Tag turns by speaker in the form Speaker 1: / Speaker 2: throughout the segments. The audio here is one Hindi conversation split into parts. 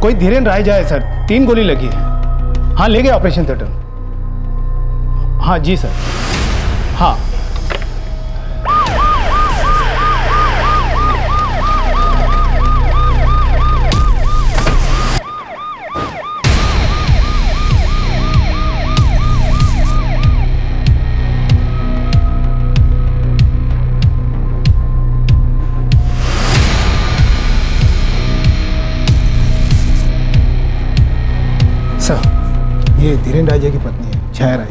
Speaker 1: कोई धीरेन्द्र राय जाए सर, 3 गोली लगी है। हाँ, ले गए ऑपरेशन थिएटर। हाँ जी सर। हाँ सर, ये धीरेन्द्र राय की पत्नी है, छाया राय।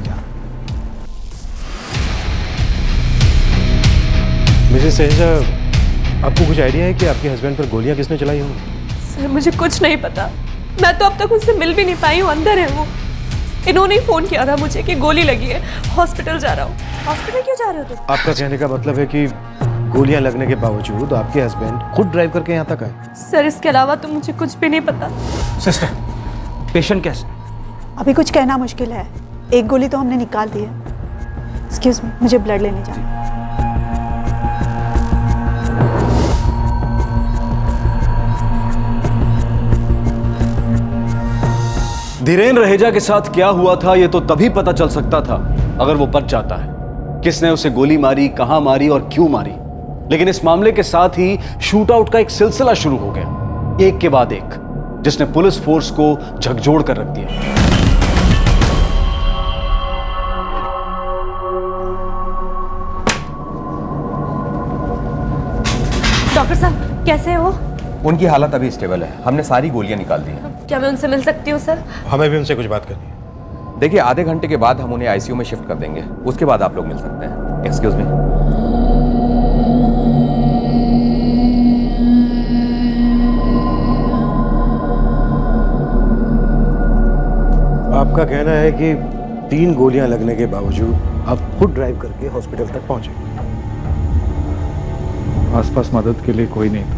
Speaker 2: मिसेस सहेजा, आपको कुछ आइडिया है कि आपके हस्बैंड पर गोलियां किसने चलाई होंगी?
Speaker 3: सर मुझे कुछ नहीं पता, मैं तो अब तक उनसे मिल भी नहीं पाई हूँ, अंदर है वो। इन्होंने ही फोन किया था मुझे कि गोली लगी है, हॉस्पिटल जा रहा हूँ। हॉस्पिटल क्यों जा रहे हो तुम?
Speaker 2: आपका कहने का मतलब है कि गोलियां लगने के बावजूद आपके हस्बैंड खुद ड्राइव करके यहाँ तक आए?
Speaker 3: सर इसके अलावा तो मुझे कुछ भी नहीं पता।
Speaker 1: सिस्टर, पेशेंट कैसे?
Speaker 4: अभी कुछ कहना मुश्किल है, एक गोली तो हमने निकाल दी है। एक्सक्यूज मी, मुझे ब्लड लेने जाना है।
Speaker 5: धीरेन्द्र रहेजा के साथ क्या हुआ था ये तो तभी पता चल सकता था अगर वो बच जाता है। किसने उसे गोली मारी, कहां मारी और क्यों मारी। लेकिन इस मामले के साथ ही शूट आउट का एक सिलसिला शुरू हो गया, एक के बाद एक, जिसने पुलिस फोर्स को झकझोर कर रख दिया।
Speaker 3: डॉक्टर साहब कैसे हो?
Speaker 6: उनकी हालत अभी स्टेबल है, हमने सारी गोलियां निकाल दी हैं।
Speaker 3: क्या मैं उनसे मिल सकती हूँ सर?
Speaker 2: हमें भी उनसे कुछ बात करनी है।
Speaker 6: देखिए, आधे घंटे के बाद हम उन्हें आईसीयू में शिफ्ट कर देंगे, उसके बाद आप लोग मिल सकते हैं। Excuse me.
Speaker 2: आपका कहना है कि 3 गोलियां लगने के बावजूद आप खुद ड्राइव करके हॉस्पिटल तक पहुंचे?
Speaker 7: आसपास मदद के लिए कोई नहीं था।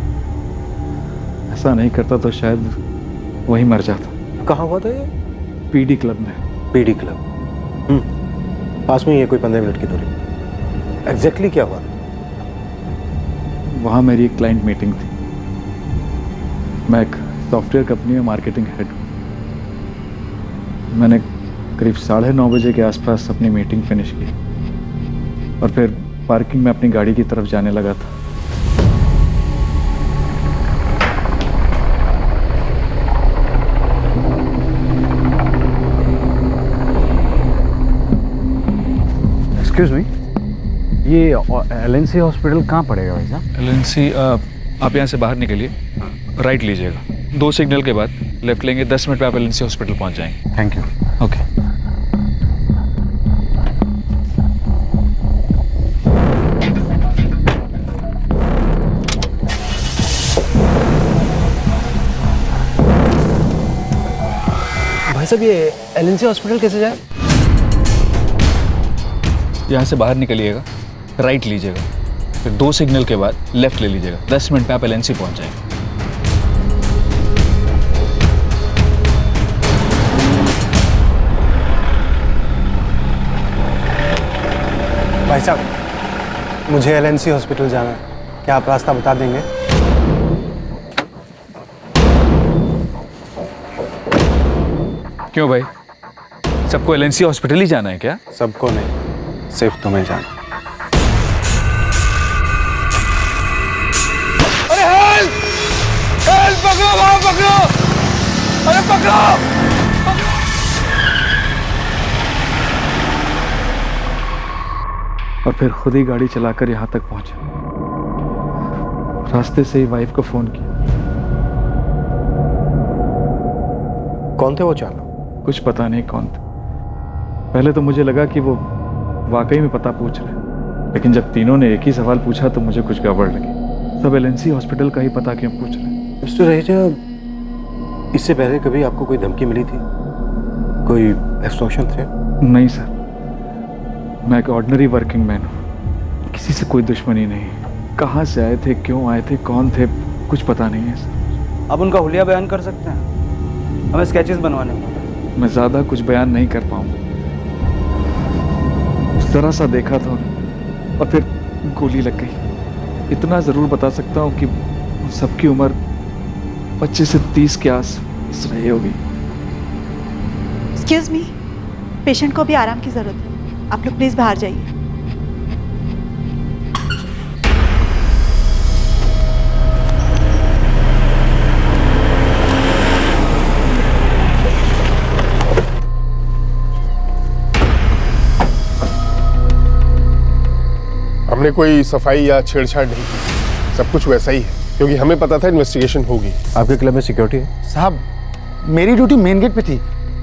Speaker 7: ऐसा नहीं करता तो शायद वही मर जाता।
Speaker 2: कहाँ हुआ था ये?
Speaker 7: पीडी क्लब में।
Speaker 2: PD club? पास में ही है, कोई 15 मिनट की दूरी। एग्जैक्टली क्या हुआ?
Speaker 7: वहाँ मेरी एक क्लाइंट मीटिंग थी। मैं एक सॉफ्टवेयर कंपनी में मार्केटिंग हेड हूँ। मैंने करीब 9:30 बजे के आसपास अपनी मीटिंग फिनिश की और फिर पार्किंग में अपनी गाड़ी की तरफ जाने लगा था।
Speaker 8: एक्सक्यूज मी, ये एलएनसी हॉस्पिटल कहाँ पड़ेगा भाई साहब?
Speaker 7: एलएनसी, आप यहाँ से बाहर निकलिए, राइट लीजिएगा, 2 सिग्नल के बाद लेफ्ट लेंगे, 10 मिनट में आप एलएनसी हॉस्पिटल पहुँच जाएंगे।
Speaker 8: Thank you.
Speaker 7: ओके।
Speaker 2: भाई साहब, ये एलएनसी हॉस्पिटल कैसे जाए?
Speaker 7: यहाँ से बाहर निकलिएगा, राइट लीजिएगा, फिर 2 सिग्नल के बाद लेफ्ट ले लीजिएगा, 10 मिनट में आप एलएनसी पहुँच जाएंगे।
Speaker 2: भाई साहब, मुझे एलएनसी हॉस्पिटल जाना है, क्या आप रास्ता बता देंगे?
Speaker 7: क्यों भाई, सबको एलएनसी हॉस्पिटल ही जाना है क्या?
Speaker 2: सबको नहीं, सिर्फ तुम्हें जाना।
Speaker 5: अरे हेल्प! हेल्प! पकड़ो, वहां पकड़ो! अरे पकड़ो!
Speaker 7: और फिर खुद ही गाड़ी चलाकर यहाँ तक पहुंचा। रास्ते से ही वाइफ को फोन किया।
Speaker 2: कौन थे वो चालक?
Speaker 7: कुछ पता नहीं कौन था। पहले तो मुझे लगा कि वो वाकई में पता पूछ रहे हैं, लेकिन जब तीनों ने एक ही सवाल पूछा तो मुझे कुछ गड़बड़ लगी। सब एलएनसी हॉस्पिटल का ही पता क्यों पूछ रहे हैं?
Speaker 2: मिस्टर रहेजा, इससे पहले कभी आपको कोई धमकी मिली थी? कोई एक्सटॉर्शन थ्रेट?
Speaker 7: नहीं सर, मैं एक ऑर्डिनरी वर्किंग मैन हूँ, किसी से कोई दुश्मनी नहीं। कहाँ से आए थे, क्यों आए थे, कौन थे, कुछ पता नहीं है सर।
Speaker 9: आप उनका हुलिया बयान कर सकते हैं, हमें स्केचेस बनवाने हैं।
Speaker 7: मैं ज़्यादा कुछ बयान नहीं कर पाऊंगा। जरा सा देखा था और फिर गोली लग गई। इतना ज़रूर बता सकता हूँ कि सबकी उम्र 25 से 30 के सही होगी।
Speaker 4: एक्सक्यूज मी, पेशेंट को भी आराम की ज़रूरत है, आप लोग प्लीज़ बाहर जाइए।
Speaker 10: हमने कोई सफाई या छेड़छाड़ नहीं की, सब कुछ वैसा ही है, क्योंकि हमें पता था इन्वेस्टिगेशन होगी।
Speaker 2: आपके क्लब में सिक्योरिटी है?
Speaker 1: साहब, मेरी ड्यूटी मेन गेट पे थी,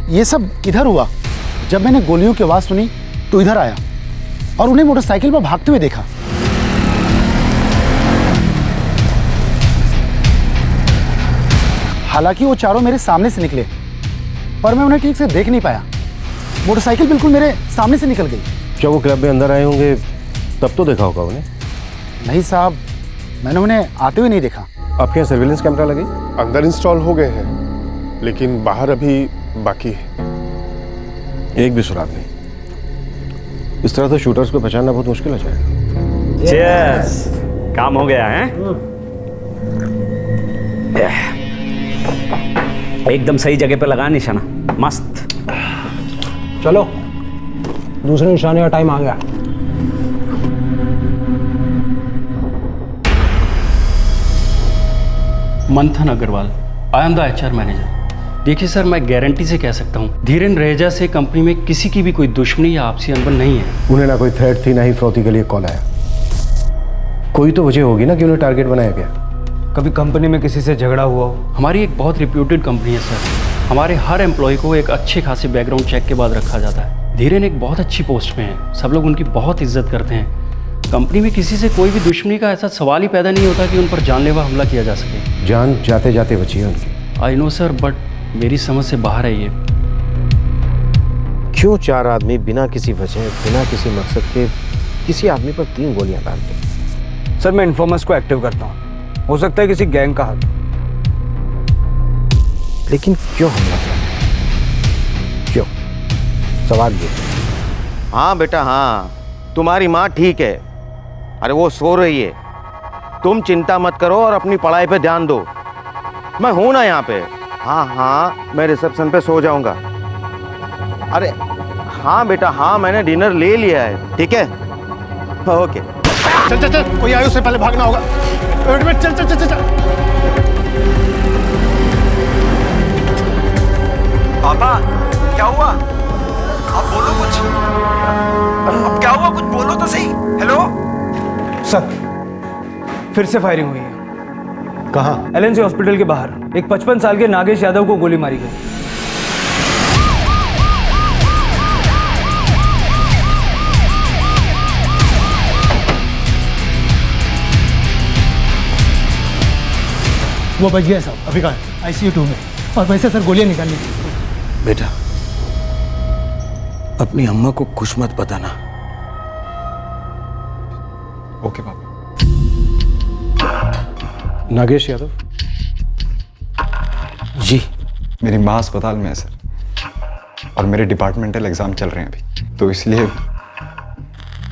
Speaker 1: ये सब इधर हुआ। जब मैंने गोलियों की आवाज़ सुनी तो इधर आया और उन्हें मोटरसाइकिल पर भागते हुए देखा। हालांकि वो चारों मेरे सामने से निकले, पर मैं उन्हें ठीक से देख नहीं पाया। मोटरसाइकिल बिल्कुल मेरे सामने से निकल गई।
Speaker 2: जब वो क्लब में अंदर आए होंगे तब तो देखा होगा उन्हें?
Speaker 1: नहीं साहब, मैंने उन्हें आते हुए नहीं देखा।
Speaker 2: आपके यहाँ सर्विलेंस कैमरा लगे?
Speaker 10: अंदर इंस्टॉल हो गए हैं, लेकिन बाहर अभी बाकी है।
Speaker 2: एक भी सुराग नहीं। इस तरह से शूटर्स को पहचानना बहुत मुश्किल हो जाएगा।
Speaker 8: चीयर्स, काम हो गया है। एकदम सही जगह पे लगा निशाना, मस्त।
Speaker 9: चलो, दूसरे निशाने का टाइम आ गया।
Speaker 11: Manthan Agarwal, I am the HR manager. देखिए सर, मैं गारंटी से कह सकता हूँ धीरेन रहेजा से कंपनी में किसी की भी कोई दुश्मनी या आपसी अनबन नहीं है।
Speaker 2: उन्हें ना कोई थ्रेट थी, ना ही फ्रौती के लिए कॉल आया। कोई तो वजह होगी ना कि उन्हें टारगेट बनाया गया।
Speaker 9: कभी कंपनी में किसी से झगड़ा हुआ हो?
Speaker 11: हमारी एक बहुत रिप्यूटेड कंपनी है सर। हमारे हर एम्प्लॉय को एक अच्छे खासे बैकग्राउंड चेक के बाद रखा जाता है। धीरेन एक बहुत अच्छी पोस्ट में है, सब लोग उनकी बहुत इज्जत करते हैं। कंपनी में किसी से कोई भी दुश्मनी का ऐसा सवाल ही पैदा नहीं होता कि उन पर जानलेवा हमला किया जा सके।
Speaker 2: जान जाते जाते बची है उनकी।
Speaker 11: आई नो सर, बट मेरी समझ से बाहर है ये।
Speaker 2: क्यों चार आदमी बिना किसी वजह, बिना किसी मकसद के किसी आदमी पर 3 गोलियां डालते?
Speaker 9: सर, मैं इन्फॉर्मर्स को एक्टिव करता हूँ, हो सकता है किसी गैंग का हाथ।
Speaker 2: लेकिन क्यों हमला किया? क्यों? सवाल ये।
Speaker 12: हाँ बेटा हाँ, तुम्हारी माँ ठीक है। अरे वो सो रही है, तुम चिंता मत करो और अपनी पढ़ाई पे ध्यान दो। मैं हूं ना यहाँ पे। हाँ हाँ, मैं रिसेप्शन पे सो जाऊंगा। अरे हाँ बेटा हाँ, मैंने डिनर ले लिया है, ठीक है? ओके।
Speaker 1: चल चल चल, कोई आए उससे पहले भागना होगा। वेट, चल चल चल चल।
Speaker 12: पापा क्या हुआ? आप बोलो कुछ। अब क्या हुआ, कुछ बोलो तो सही। हेलो
Speaker 9: सर, फिर से फायरिंग हुई है।
Speaker 2: कहाँ?
Speaker 9: LNC हॉस्पिटल के बाहर एक 55 साल के नागेश यादव को गोली मारी गई।
Speaker 1: वो बच गया साहब, अभी कहाँ है? ICU 2 में। और वैसे सर गोलियां निकालनी थी।
Speaker 12: बेटा, अपनी अम्मा को कुछ मत बताना।
Speaker 7: ओके पापा।
Speaker 2: नागेश यादव
Speaker 12: जी?
Speaker 7: मेरी माँ अस्पताल में है सर, और मेरे डिपार्टमेंटल एग्जाम चल रहे हैं अभी, तो इसलिए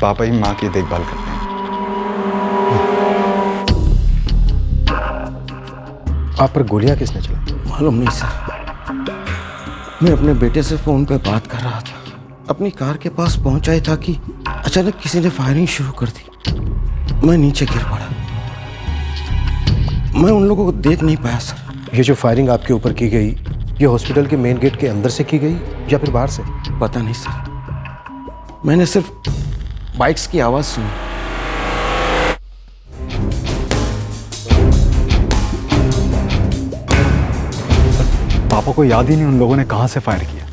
Speaker 7: पापा ही माँ की देखभाल करते हैं।
Speaker 2: आप पर गोलियां किसने चलाई?
Speaker 12: मालूम नहीं सर, मैं अपने बेटे से फोन पे बात कर रहा था, अपनी कार के पास पहुंचा ही था कि अचानक किसी ने फायरिंग शुरू कर दी। मैं नीचे गिर पड़ा, मैं उन लोगों को देख नहीं पाया सर।
Speaker 2: ये जो फायरिंग आपके ऊपर की गई, ये हॉस्पिटल के मेन गेट के अंदर से की गई या फिर बाहर से?
Speaker 12: पता नहीं सर, मैंने सिर्फ बाइक्स की आवाज सुनी।
Speaker 7: पापा को याद ही नहीं उन लोगों ने कहाँ से फायर किया।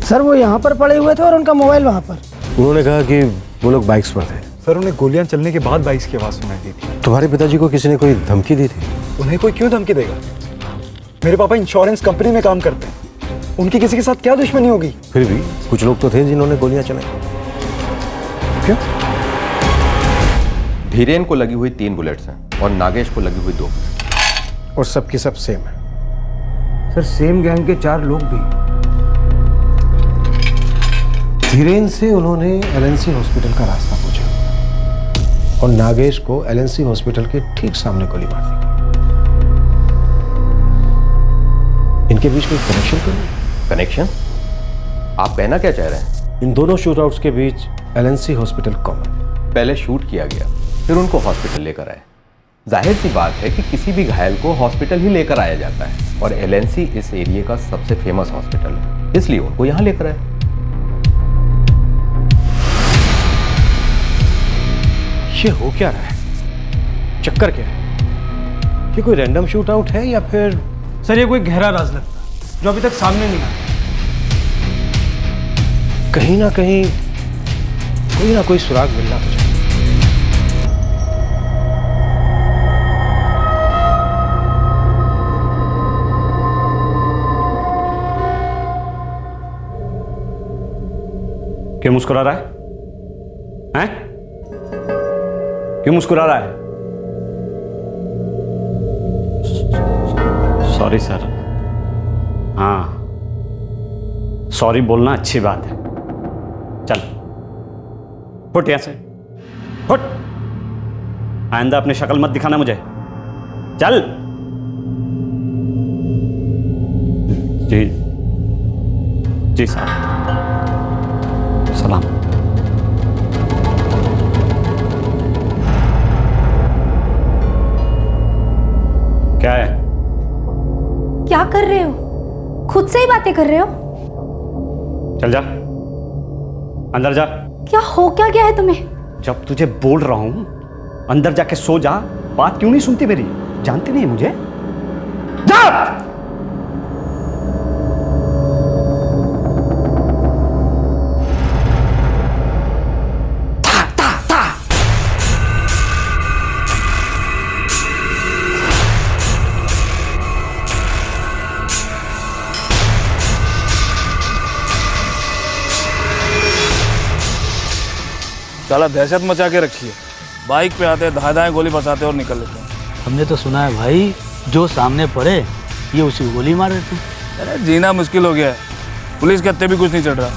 Speaker 9: सर, वो यहाँ पर पड़े हुए थे और उनका मोबाइल वहाँ पर।
Speaker 2: उन्होंने कहा कि वो लोग बाइक्स पर थे।
Speaker 7: सर, उन्हें गोलियां चलने के बाद बाइक्स की आवाज़ सुनाई दी थी।
Speaker 2: तुम्हारे पिताजी को किसी ने कोई धमकी दी थी?
Speaker 7: उन्हें कोई क्यों धमकी देगा? मेरे पापा इंश्योरेंस कंपनी में काम करते हैं, उनकी किसी के साथ क्या दुश्मनी होगी?
Speaker 2: फिर भी कुछ लोग तो थे जिन्होंने गोलियां चलाई।
Speaker 7: क्यों?
Speaker 6: धीरेन को लगी हुई 3 बुलेट्स हैं और नागेश को लगी हुई 2।
Speaker 2: और सबकी सब सेम है।
Speaker 9: सर, सेम गैंग के 4 लोग भी।
Speaker 2: धीरेन से उन्होंने LNC हॉस्पिटल का रास्ता पूछा और नागेश को LNC हॉस्पिटल के ठीक सामने गोली मार दी। इनके बीच कोई कनेक्शन तो नहीं?
Speaker 6: कनेक्शन? आप कहना क्या चाह रहे हैं?
Speaker 2: इन दोनों शूटआउट्स के बीच एलएनसी हॉस्पिटल कॉमन।
Speaker 6: पहले शूट किया गया, फिर उनको हॉस्पिटल लेकर आए। जाहिर सी बात है कि किसी भी घायल को हॉस्पिटल ही लेकर आया जाता है, और एलएनसी इस एरिया का सबसे फेमस हॉस्पिटल है, इसलिए उनको यहां लेकर आए।
Speaker 2: ये हो क्या रहा है? चक्कर क्या है? ये कोई रैंडम शूट आउट है या फिर?
Speaker 9: सर ये कोई गहरा राज लगता है जो अभी तक सामने नहीं आया।
Speaker 2: कहीं ना कहीं कोई ना कोई सुराग मिलना तो चाहिए।
Speaker 5: क्यों मुस्कुरा रहा है? हैं? क्यों मुस्कुरा रहा है? Sorry sir. हाँ, सॉरी बोलना अच्छी बात है। चल फुट यहां से, फुट। आइंदा अपनी शक्ल मत दिखाना मुझे। चल। जी जी साहब, सलाम। क्या है?
Speaker 13: क्या कर रहे हो? खुद से ही बातें कर रहे हो?
Speaker 5: चल जा, अंदर जा।
Speaker 13: क्या हो क्या गया है तुम्हें?
Speaker 5: जब तुझे बोल रहा हूं अंदर जाके सो जा, बात क्यों नहीं सुनती मेरी? जानती नहीं मुझे? जा!
Speaker 14: साला दहशत मचा के रखी है। बाइक पे आते दाएं दाएं गोली बरसाते और निकल लेते हैं।
Speaker 15: हमने तो सुना है भाई, जो सामने पड़े ये उसी को गोली मार देते।
Speaker 14: अरे जीना मुश्किल हो गया है, पुलिस के हत्थे भी कुछ नहीं चढ़ रहा।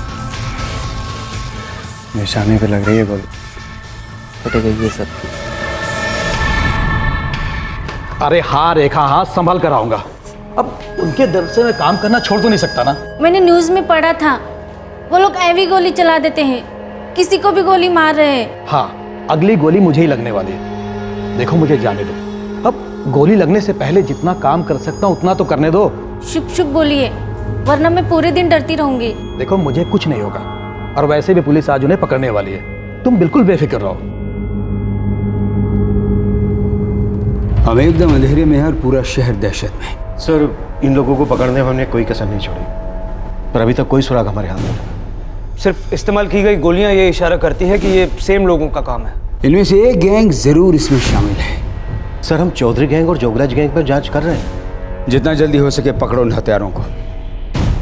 Speaker 2: निशाने पे लग रही है गोली, फटे गई है सब।
Speaker 8: अरे हाँ रेखा, हाँ संभाल कर आऊंगा। अब उनके डर से मैं काम करना छोड़ तो नहीं सकता ना।
Speaker 13: मैंने न्यूज में पढ़ा था, वो लोग ऐवी गोली चला देते हैं, किसी को भी गोली मार रहे हैं।
Speaker 8: हाँ, अगली गोली मुझे ही लगने वाली है। देखो मुझे जाने दो। अब गोली लगने से पहले जितना काम कर सकता हूँ उतना तो करने दो।
Speaker 13: शुभ शुभ बोलिए, वरना मैं पूरे दिन डरती रहूंगी।
Speaker 8: देखो मुझे कुछ नहीं होगा, और वैसे भी पुलिस आज उन्हें पकड़ने वाली है। तुम बिल्कुल बेफिक्र रहो।
Speaker 16: हम एकदम अंधेरे में हैं और पूरा शहर दहशत में।
Speaker 2: सर, इन लोगों को पकड़ने में हमने कोई कसर नहीं छोड़ी, पर अभी तक कोई सुराग हमारे हाथ में।
Speaker 15: सिर्फ इस्तेमाल की गई गोलियां ये इशारा करती हैं कि ये सेम लोगों का काम है।
Speaker 16: इनमें से एक गैंग जरूर इसमें शामिल है।
Speaker 2: सर, हम चौधरी गैंग और जोगराज गैंग पर जांच कर रहे हैं।
Speaker 16: जितना जल्दी हो सके पकड़ो उन हत्यारों को।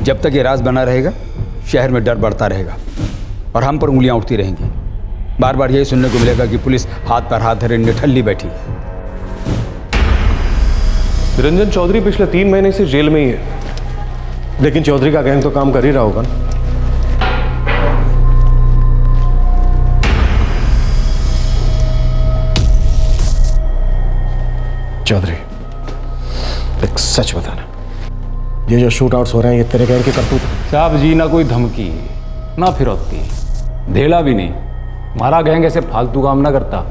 Speaker 16: जब तक ये राज बना रहेगा शहर में डर बढ़ता रहेगा और हम पर उंगलियां उठती रहेंगी। बार बार यही सुनने को मिलेगा कि पुलिस हाथ पर हाथ धरे निठल्ली बैठी।
Speaker 2: निरंजन चौधरी पिछले 3 महीने से जेल में ही है, लेकिन चौधरी का गैंग तो काम कर ही रहा होगा ना। चौधरी, एक सच बताना, ये जो शूट आउट्स हो रहे हैं ये तेरे गैंग के करतूत?
Speaker 17: साहब जी, ना कोई धमकी ना फिरौती, ढेला भी नहीं। हमारा गैंग ऐसे फालतू काम ना करता।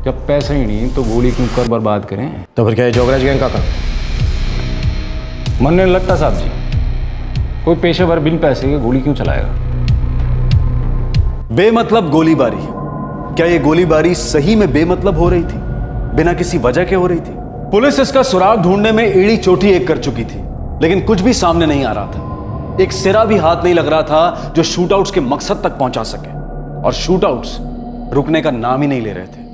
Speaker 17: जब पैसे ही नहीं तो गोली क्यों कर बर्बाद करें?
Speaker 2: तो फिर क्या है जोगराज गैंग का काम?
Speaker 17: मन नहीं लगता साहब जी, कोई पेशेवर बिन पैसे के गोली क्यों चलाएगा?
Speaker 5: बेमतलब गोलीबारी। क्या ये गोलीबारी सही में बेमतलब हो रही थी, बिना किसी वजह के हो रही थी? पुलिस इसका सुराग ढूंढने में एड़ी चोटी एक कर चुकी थी, लेकिन कुछ भी सामने नहीं आ रहा था। एक सिरा भी हाथ नहीं लग रहा था जो शूटआउट्स के मकसद तक पहुंचा सके, और शूटआउट्स रुकने का नाम ही नहीं ले रहे थे।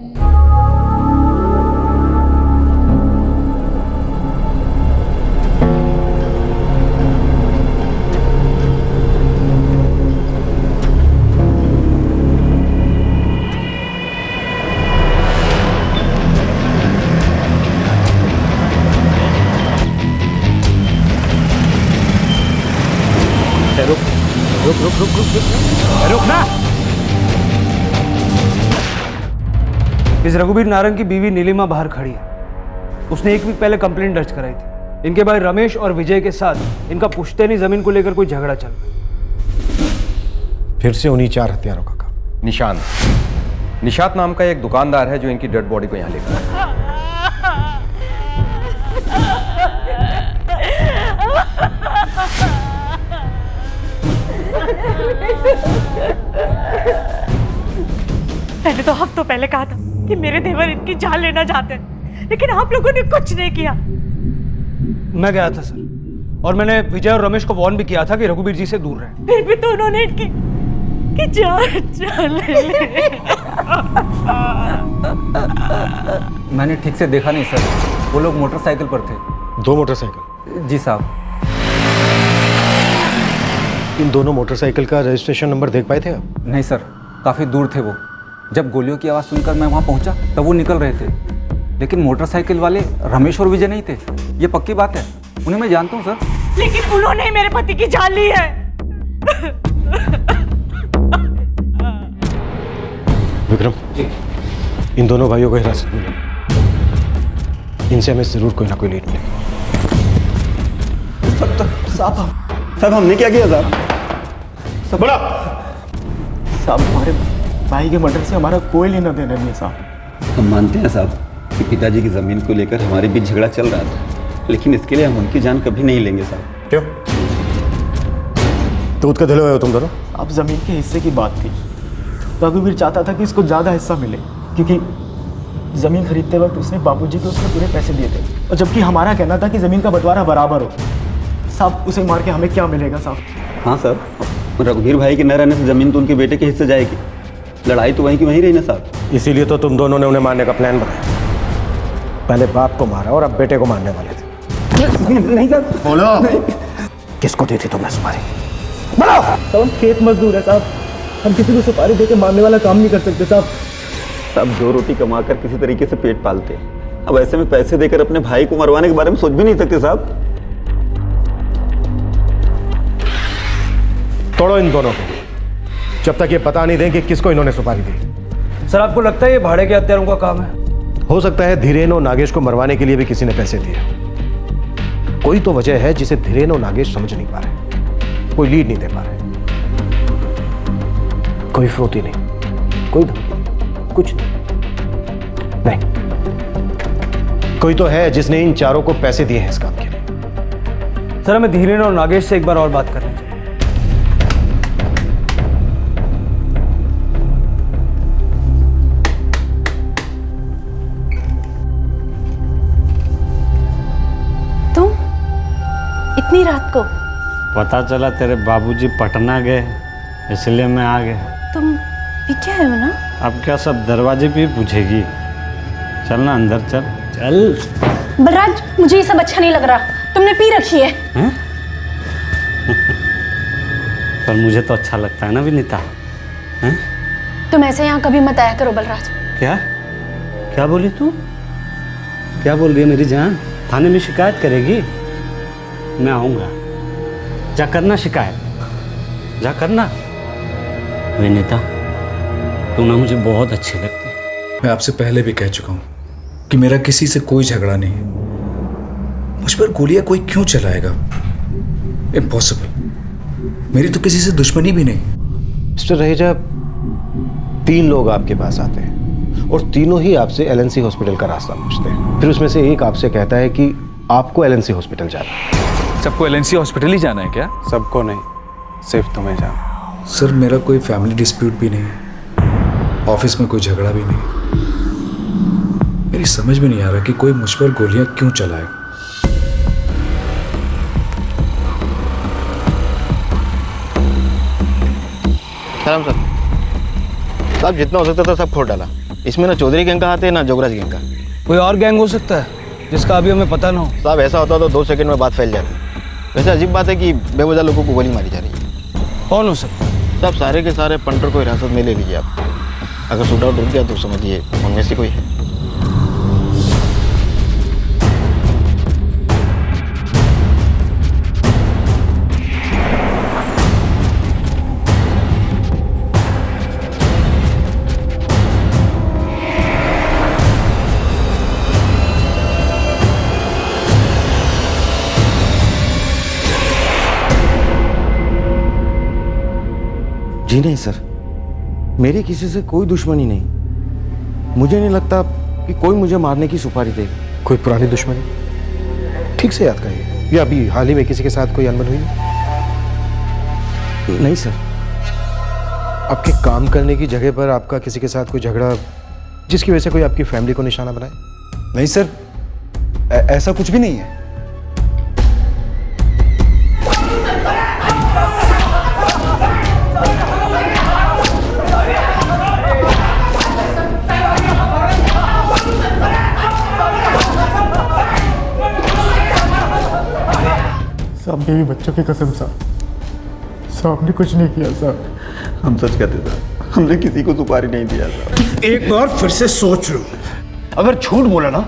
Speaker 15: रुक ना। इस रघुवीर नारंग की बीवी नीलिमा बाहर खड़ी है। उसने एक वीक पहले कंप्लेंट दर्ज कराई थी। इनके भाई रमेश और विजय के साथ इनका पुश्तैनी जमीन को लेकर कोई झगड़ा चल रहा है।
Speaker 2: फिर से उन्हीं 4 हत्यारों का काम।
Speaker 6: निशात नाम का एक दुकानदार है जो इनकी डेड बॉडी को यहाँ लेकर आया।
Speaker 3: मैंने तो हफ्तों पहले कहा था कि मेरे देवर इनकी जान लेना चाहते हैं, लेकिन आप लोगों ने कुछ नहीं किया।
Speaker 15: मैं गया था सर, और मैंने विजय और रमेश को वार्न भी किया था कि रघुवीर जी से दूर रहें।
Speaker 3: फिर भी तो उन्होंने इनकी जान ले ली।
Speaker 17: मैंने ठीक से देखा नहीं सर, वो लोग मोटरसाइकिल पर थे।
Speaker 2: 2 मोटरसाइकिल?
Speaker 17: जी साहब।
Speaker 2: इन दोनों मोटरसाइकिल का रजिस्ट्रेशन नंबर देख पाए थे आप?
Speaker 17: नहीं सर, काफ़ी दूर थे वो। जब गोलियों की आवाज़ सुनकर मैं वहाँ पहुँचा तब वो निकल रहे थे, लेकिन मोटरसाइकिल वाले रमेश और विजय नहीं थे, ये पक्की बात है। उन्हें मैं जानता हूँ सर।
Speaker 3: लेकिन उन्होंने ही मेरे पति की जान ली है।
Speaker 2: विक्रम, इन दोनों भाइयों को हिरासत में लो। इनसे हमें जरूर कोई ना कोई लीड मिलेगा।
Speaker 18: साहब हमने क्या किया साहब?
Speaker 2: बड़ा
Speaker 18: साहब, हमारे भाई के मर्डर से हमारा कोई लेना देना नहीं है साहब।
Speaker 19: हम मानते हैं साहब कि पिताजी की ज़मीन को लेकर हमारे बीच झगड़ा चल रहा था, लेकिन इसके लिए हम उनकी जान कभी नहीं लेंगे साहब।
Speaker 2: क्यों? दूध का धुले हुए हो तुम दोनों?
Speaker 18: आप ज़मीन के हिस्से की बात थी। रघुवीर चाहता था कि इसको ज़्यादा हिस्सा मिले, क्योंकि ज़मीन खरीदते वक्त उसने बाबूजी को उसके पूरे पैसे दिए थे, और जबकि हमारा कहना था कि ज़मीन का बंटवारा बराबर हो। साहब, उसे मार के हमें क्या मिलेगा साहब?
Speaker 19: हाँ सर, रघुवीर भाई के न रहने से ज़मीन तो उनके बेटे के हिस्से जाएगी। लड़ाई तो वहीं की वहीं रही ना साहब।
Speaker 2: इसीलिए तो तुम दोनों ने उन्हें मारने का प्लान बनाया। पहले बाप को मारा और अब बेटे को मारने वाले थे।
Speaker 19: नहीं सर।
Speaker 2: बोलो, किसको दी थी तुमने सुपारी?
Speaker 18: बोलो। साहब, हम खेत मजदूर है साहब, हम किसी को सुपारी देके मारने वाला काम नहीं कर सकते साहब।
Speaker 19: साहब, 2 रोटी कमाकर किसी तरीके से पेट पालते हैं, अब ऐसे में पैसे देकर अपने भाई को मरवाने के बारे में सोच भी नहीं सकते साहब।
Speaker 2: तोड़ो इन दोनों को, जब तक ये पता नहीं दें कि किसको इन्होंने सुपारी दी।
Speaker 15: सर, आपको लगता है ये भाड़े के हत्यारों का काम है?
Speaker 2: हो सकता है धीरेन और नागेश को मरवाने के लिए भी किसी ने पैसे दिए। कोई तो वजह है जिसे धीरेन और नागेश समझ नहीं पा रहे, कोई लीड नहीं दे पा रहे। कोई फ्रोती नहीं, कोई धमकी नहीं, कुछ नहीं। कोई तो है जिसने इन चारों को पैसे दिए हैं इस काम के लिए।
Speaker 15: सर, हमें धीरेन और नागेश से एक बार और बात करनी चाहिए।
Speaker 13: इतनी रात को?
Speaker 20: पता चला तेरे बाबूजी पटना गए, इसलिए मैं आ गया।
Speaker 13: तुम भी क्या है ना?
Speaker 20: अब क्या सब दरवाजे पे पूछेगी? चल ना अंदर, चल चल।
Speaker 13: बलराज, मुझे ये सब अच्छा नहीं लग रहा। तुमने पी रखी है?
Speaker 20: पर मुझे तो अच्छा लगता है ना विनीता।
Speaker 13: तुम ऐसे यहाँ कभी मत आया करो बलराज।
Speaker 20: क्या क्या बोली तू? क्या बोल रही है मेरी जान? थाने में शिकायत करेगी? मैं आऊंगा, जा करना शिकायत, जा करना। विनीता, तू ना मुझे बहुत अच्छी लगती है।
Speaker 7: मैं आपसे पहले भी कह चुका हूं कि मेरा किसी से कोई झगड़ा नहीं है। मुझ पर गोलियां कोई क्यों चलाएगा? इम्पॉसिबल। मेरी तो किसी से दुश्मनी भी नहीं।
Speaker 2: मिस्टर रहेजा, 3 लोग आपके पास आते हैं और तीनों ही आपसे एलएनसी हॉस्पिटल का रास्ता पूछते हैं। फिर उसमें से एक आपसे कहता है कि आपको एलएनसी हॉस्पिटल जाना है।
Speaker 7: सबको एलएनसी हॉस्पिटल ही जाना है क्या?
Speaker 2: सबको नहीं, सिर्फ तुम्हें जाना।
Speaker 7: सर, मेरा कोई फैमिली डिस्प्यूट भी नहीं है, ऑफिस में कोई झगड़ा भी नहीं। मेरी समझ में नहीं आ रहा कि कोई मुझ पर गोलियां क्यों चलाएगा।
Speaker 12: सलाम सर। साहब, जितना हो सकता था सब खोल डाला। इसमें ना चौधरी गैंग का हाथ है ना जोगराज गैंग का।
Speaker 15: कोई और गैंग हो सकता है जिसका अभी हमें पता ना हो?
Speaker 12: साहब, ऐसा होता तो 2 सेकंड में बात फैल जाती। वैसे अजीब बात है कि बेवजह लोगों को गोली मारी जा रही है।
Speaker 15: कौन हो सकता है?
Speaker 12: साहब, सारे के सारे पंटर को हिरासत में ले लीजिए आप। अगर शूट आउट रुक गया तो समझिए उनमें से कोई है। जी नहीं सर, मेरी किसी से कोई दुश्मनी नहीं। मुझे नहीं लगता कि कोई मुझे मारने की सुपारी देगा।
Speaker 8: कोई पुरानी दुश्मनी ठीक से याद करिए, या अभी हाल ही में किसी के साथ कोई अनबन हुई है?
Speaker 12: नहीं सर।
Speaker 8: आपके काम करने की जगह पर आपका किसी के साथ कोई झगड़ा जिसकी वजह से कोई आपकी फैमिली को निशाना बनाए?
Speaker 7: नहीं सर, ऐसा कुछ भी नहीं है।
Speaker 18: साहब बेबी बच्चों की कसम साहब ने कुछ नहीं किया साहब।
Speaker 19: हम सच कहते साहब, हमने किसी को सुपारी नहीं दिया साहब।
Speaker 8: एक बार फिर से सोच लो,
Speaker 15: अगर झूठ बोला ना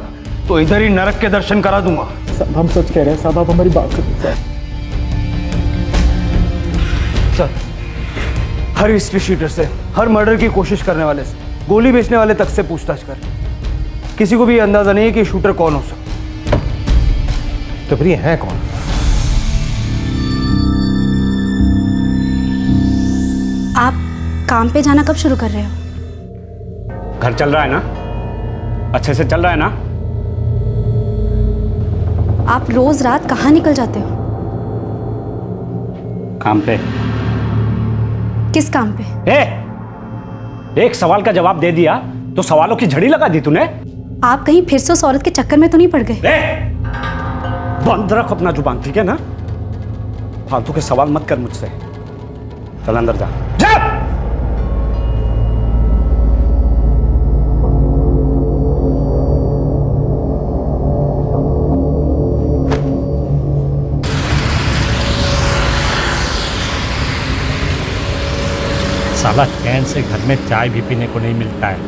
Speaker 15: तो इधर ही नरक के दर्शन करा दूंगा।
Speaker 18: साहब हम सच कह रहे हैं साहब, आप हमारी बात करें साहब।
Speaker 15: सर, हर हिस्ट्री शीटर से, हर मर्डर की कोशिश करने वाले से, गोली बेचने वाले तक से पूछताछ कर, किसी को भी ये अंदाजा नहीं है कि शूटर कौन हो सकता।
Speaker 8: तो फिर ये है कौन?
Speaker 13: आप काम पे जाना कब शुरू कर रहे हो?
Speaker 20: घर चल रहा है ना? अच्छे से चल रहा है ना?
Speaker 13: आप रोज रात कहाँ निकल जाते हो?
Speaker 20: काम पे।
Speaker 13: किस काम पे?
Speaker 20: एक सवाल का जवाब दे दिया तो सवालों की झड़ी लगा दी तूने।
Speaker 13: आप कहीं फिर से उस औरत के चक्कर में तो नहीं पड़ गए?
Speaker 20: बंद रख अपना जुबान, ठीक है ना? फालतू के सवाल मत कर मुझसे। चल अंदर जा।
Speaker 11: साला चैन से घर में चाय भी पीने को नहीं मिलता है।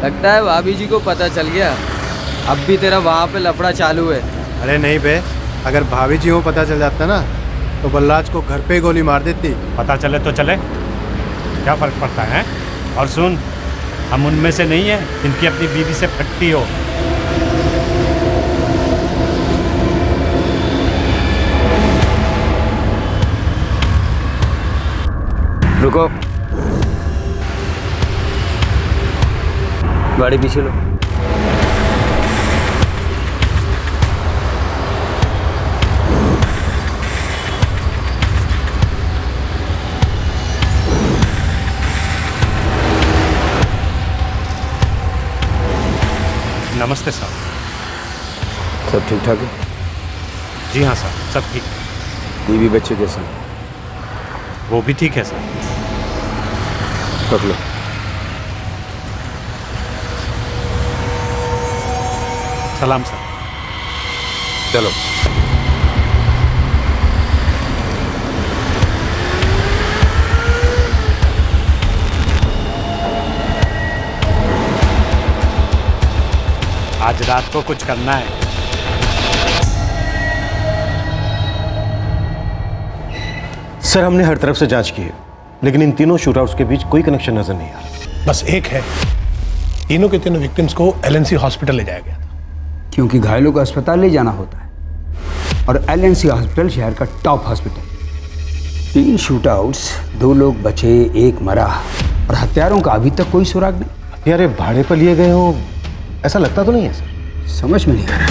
Speaker 21: लगता है भाभी जी को पता चल गया, अब भी तेरा वहाँ पे लफड़ा चालू है।
Speaker 2: अरे नहीं बे, अगर भाभी जी को पता चल जाता ना तो बलराज को घर पे ही गोली मार देती।
Speaker 11: पता चले तो चले, क्या फर्क पड़ता है? और सुन, हम उनमें से नहीं है जिनकी अपनी बीवी से फटती हो।
Speaker 21: रुको, गाड़ी पीछे लो।
Speaker 11: नमस्ते साहब।
Speaker 16: सब ठीक ठाक है?
Speaker 11: जी हाँ सर, सब ठीक।
Speaker 16: बीवी बच्चे कैसे?
Speaker 11: वो भी ठीक है सर।
Speaker 16: पक लो।
Speaker 11: सलाम सर।
Speaker 16: चलो।
Speaker 11: आज रात को कुछ करना है।
Speaker 2: सर हमने हर तरफ से जांच की है, लेकिन इन तीनों शूटआउट्स के बीच कोई कनेक्शन नजर नहीं आ रहा।
Speaker 8: बस एक है, तीनों के तीनों विक्टिम्स को एलएनसी हॉस्पिटल ले जाया गया था।
Speaker 16: क्योंकि घायलों को अस्पताल ले जाना होता है और एलएनसी हॉस्पिटल शहर का टॉप हॉस्पिटल। 3 शूटआउट्स, 2 लोग बचे, 1 मरा और हत्यारों का अभी तक कोई सुराग नहीं।
Speaker 2: हत्यारे भाड़े पर लिए गए हो ऐसा लगता तो नहीं है सर?
Speaker 16: समझ में नहीं आ रहा,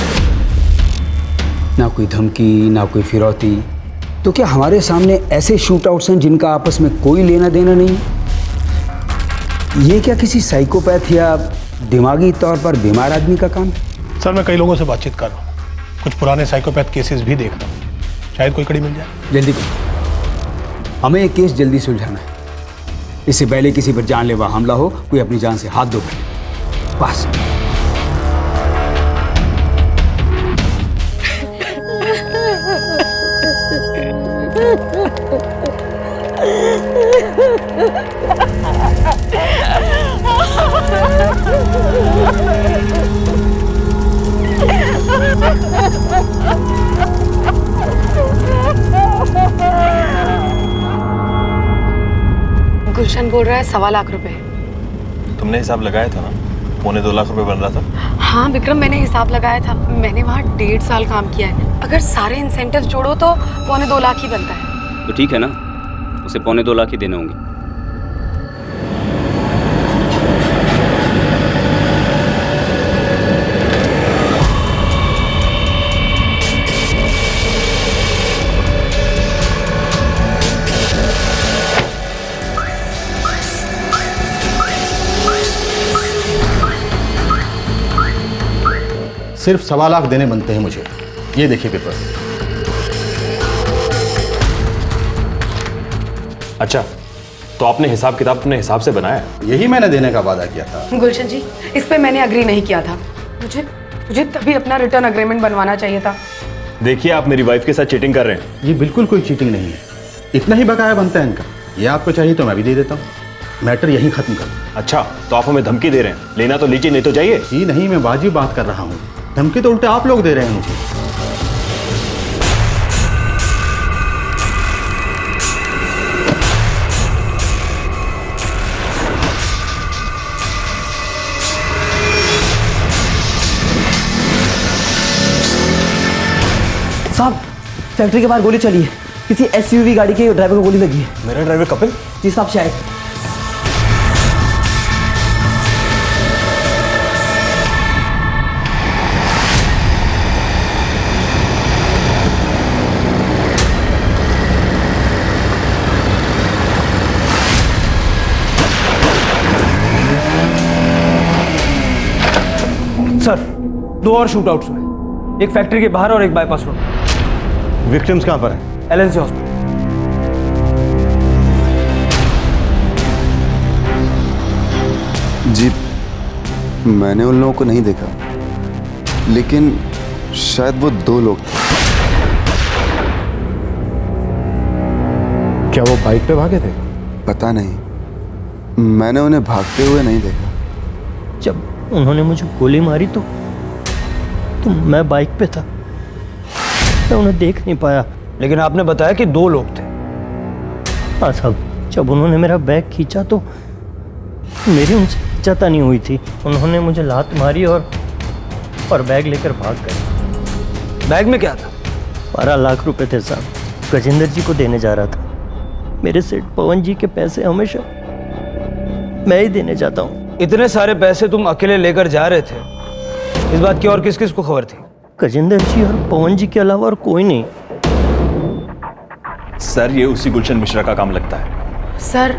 Speaker 16: ना कोई धमकी ना कोई फिरौती। तो क्या हमारे सामने ऐसे शूटआउट्स हैं जिनका आपस में कोई लेना देना नहीं? ये क्या किसी साइकोपैथ या दिमागी तौर पर बीमार आदमी का काम है?
Speaker 8: सर मैं कई लोगों से बातचीत कर रहा हूँ, कुछ पुराने साइकोपैथ केसेस भी देख रहा हूँ, शायद कोई कड़ी मिल जाए।
Speaker 16: जल्दी करो, हमें ये केस जल्दी सुलझाना है। इससे पहले किसी पर जानलेवा हमला हो, कोई अपनी जान से हाथ धो बस।
Speaker 22: गुलशन बोल रहा है 1.25 लाख रुपए।
Speaker 19: तुमने हिसाब लगाया था ना, 2.25 लाख रुपए बन रहा था।
Speaker 22: हाँ विक्रम, मैंने हिसाब लगाया था। मैंने वहाँ 1.5 साल काम किया है। अगर सारे इंसेंटिव जोड़ो तो 2.25 लाख ही बनता है।
Speaker 11: तो ठीक है ना,
Speaker 4: उसे 2.25 लाख ही देने होंगे।
Speaker 2: सिर्फ 1.25 लाख देने बनते हैं मुझे। ये देखिए पेपर।
Speaker 10: अच्छा, तो आपने हिसाब किताब अपने हिसाब से बनाया?
Speaker 2: यही मैंने देने का वादा किया था।
Speaker 22: गुलशन जी, इस पे मैंने अग्री नहीं किया था। मुझे तभी अपना रिटर्न अग्रीमेंट बनवाना चाहिए था।
Speaker 10: देखिए, आप मेरी वाइफ के साथ चीटिंग कर रहे हैं।
Speaker 2: ये बिल्कुल कोई चीटिंग नहीं है। इतना ही बकाया बनता है इनका। ये आपको चाहिए तो मैं भी दे देता हूँ। मैटर यहीं खत्म कर।
Speaker 10: अच्छा, तो आप हमें धमकी दे रहे हैं? लेना तो लीजिए, नहीं तो जाइए।
Speaker 2: ही नहीं, मैं वाजिब बात कर रहा हूँ। धमकी तो उल्टे आप लोग दे रहे हैं मुझे।
Speaker 23: साहब, फैक्ट्री के बाहर गोली चली है। किसी एसयूवी गाड़ी के ड्राइवर को गोली लगी है।
Speaker 10: मेरा ड्राइवर कपिल?
Speaker 23: जी साहब, शायद।
Speaker 15: सर, 2 और शूट आउट्स हुए, एक फैक्ट्री के बाहर और एक बाईपास रोड।
Speaker 2: विक्टिम्स कहाँ पर हैं?
Speaker 15: LNC hospital.
Speaker 24: जी, मैंने उन लोगों को नहीं देखा, लेकिन शायद वो 2 लोग थे।
Speaker 2: क्या वो बाइक पे भागे थे?
Speaker 24: पता नहीं, मैंने उन्हें भागते हुए नहीं देखा।
Speaker 23: जब उन्होंने मुझे गोली मारी तो मैं बाइक पे था, मैं उन्हें देख नहीं पाया।
Speaker 15: लेकिन आपने बताया कि 2 लोग थे।
Speaker 23: हाँ साहब, जब उन्होंने मेरा बैग खींचा तो मेरी उनसे इज्जत नहीं हुई थी। उन्होंने मुझे लात मारी और बैग लेकर भाग गए।
Speaker 15: बैग में क्या था?
Speaker 23: 12 लाख रुपए थे साहब। गजेंद्र जी को देने जा रहा था। मेरे सेठ पवन जी के पैसे हमेशा मैं ही देने जाता हूँ।
Speaker 15: इतने सारे पैसे तुम अकेले लेकर जा रहे थे, इस बात की और किस किस को खबर थी?
Speaker 23: गजेंद्र जी और पवन जी के अलावा और कोई नहीं।
Speaker 10: सर, ये उसी गुलशन मिश्रा का काम लगता है।
Speaker 22: सर,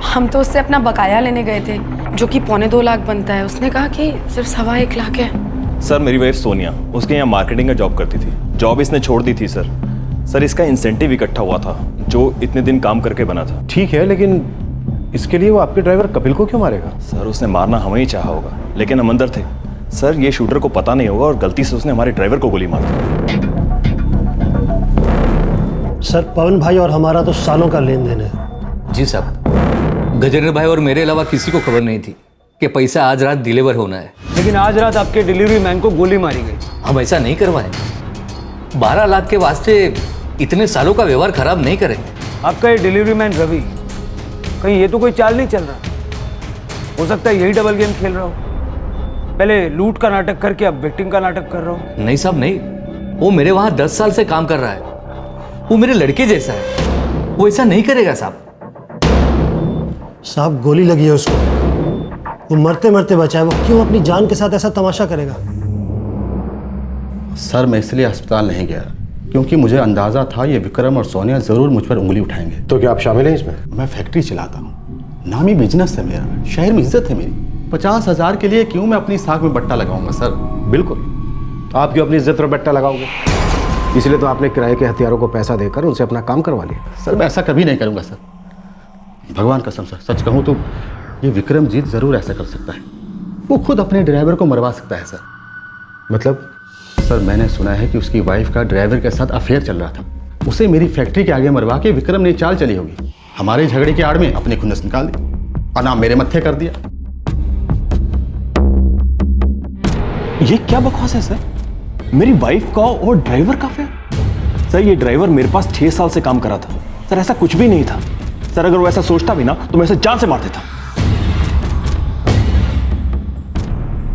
Speaker 22: हम तो उससे अपना बकाया लेने गए थे, जो कि 2.25 लाख बनता है। उसने कहा कि सिर्फ 1.25 लाख है।
Speaker 10: सर, मेरी वाइफ सोनिया उसके यहाँ मार्केटिंग का जॉब करती थी। जॉब इसने छोड़ दी थी सर। सर, इसका इंसेंटिव इकट्ठा हुआ था जो इतने दिन काम करके बना था।
Speaker 2: ठीक है, लेकिन इसके लिए वो आपके ड्राइवर कपिल को क्यों मारेगा?
Speaker 10: सर, उसने मारना हमें ही चाहा होगा, लेकिन हम अंदर थे। सर, ये शूटर को पता नहीं होगा और गलती से उसने हमारे ड्राइवर को गोली मार दी।
Speaker 25: सर, पवन भाई और हमारा तो सालों का लेन देन है।
Speaker 26: जी साहब, गजेंद्र भाई और मेरे अलावा किसी को खबर नहीं थी कि पैसा आज रात डिलीवर होना है।
Speaker 15: लेकिन आज रात आपके डिलीवरी मैन को गोली मारी गई।
Speaker 26: हम ऐसा नहीं करवाएं। 12 लाख के वास्ते इतने सालों का व्यवहार खराब नहीं करेंगे।
Speaker 15: आपका ये डिलीवरी मैन रवि, कहीं ये तो कोई चाल नहीं चल रहा? हो सकता है यही डबल गेम खेल रहा हो। पहले लूट का नाटक करके अब विक्टिम का नाटक कर रहा हो।
Speaker 26: नहीं साहब, नहीं। वो मेरे वहां 10 साल से काम कर रहा है। वो मेरे लड़के जैसा है। वो ऐसा नहीं करेगा साहब।
Speaker 25: साहब, गोली लगी है उसको, वो मरते मरते बचा है। वो क्यों अपनी जान के साथ ऐसा तमाशा करेगा?
Speaker 2: सर, मैं इसलिए अस्पताल नहीं गया क्योंकि मुझे अंदाजा था ये विक्रम और सोनिया जरूर मुझ पर उंगली उठाएंगे। तो क्या आप शामिल हैं इसमें? मैं फैक्ट्री चलाता हूँ, नामी बिजनेस है मेरा, शहर में इज्जत है मेरी। 50,000 के लिए क्यों मैं अपनी साख में बट्टा लगाऊंगा सर?
Speaker 8: बिल्कुल, आप क्यों अपनी इज्जत पर बट्टा लगाओगे? इसलिए तो आपने किराए के हथियारों को पैसा देकर उनसे अपना काम करवा लिया।
Speaker 2: सर, मैं ऐसा कभी नहीं करूंगा सर, भगवान कसम सर। सच कहूँ तो ये विक्रमजीत जरूर ऐसा कर सकता है। वो खुद अपने ड्राइवर को मरवा सकता है सर।
Speaker 8: मतलब?
Speaker 2: सर, मैंने सुना है कि उसकी वाइफ का ड्राइवर के साथ अफेयर चल रहा था। उसे मेरी फैक्ट्री के आगे मरवा के विक्रम ने चाल चली होगी। हमारे झगड़े की आड़ में अपने खुन्नस निकाल दी और नाम मेरे मत्थे कर दिया।
Speaker 10: ये क्या बकवास है सर? मेरी वाइफ का और ड्राइवर का अफेयर? सर, ये ड्राइवर मेरे पास 6 साल से काम करा था। सर, ऐसा कुछ भी नहीं था। सर, अगर वो ऐसा सोचता भी ना तो मैं उसे जान से मार देता।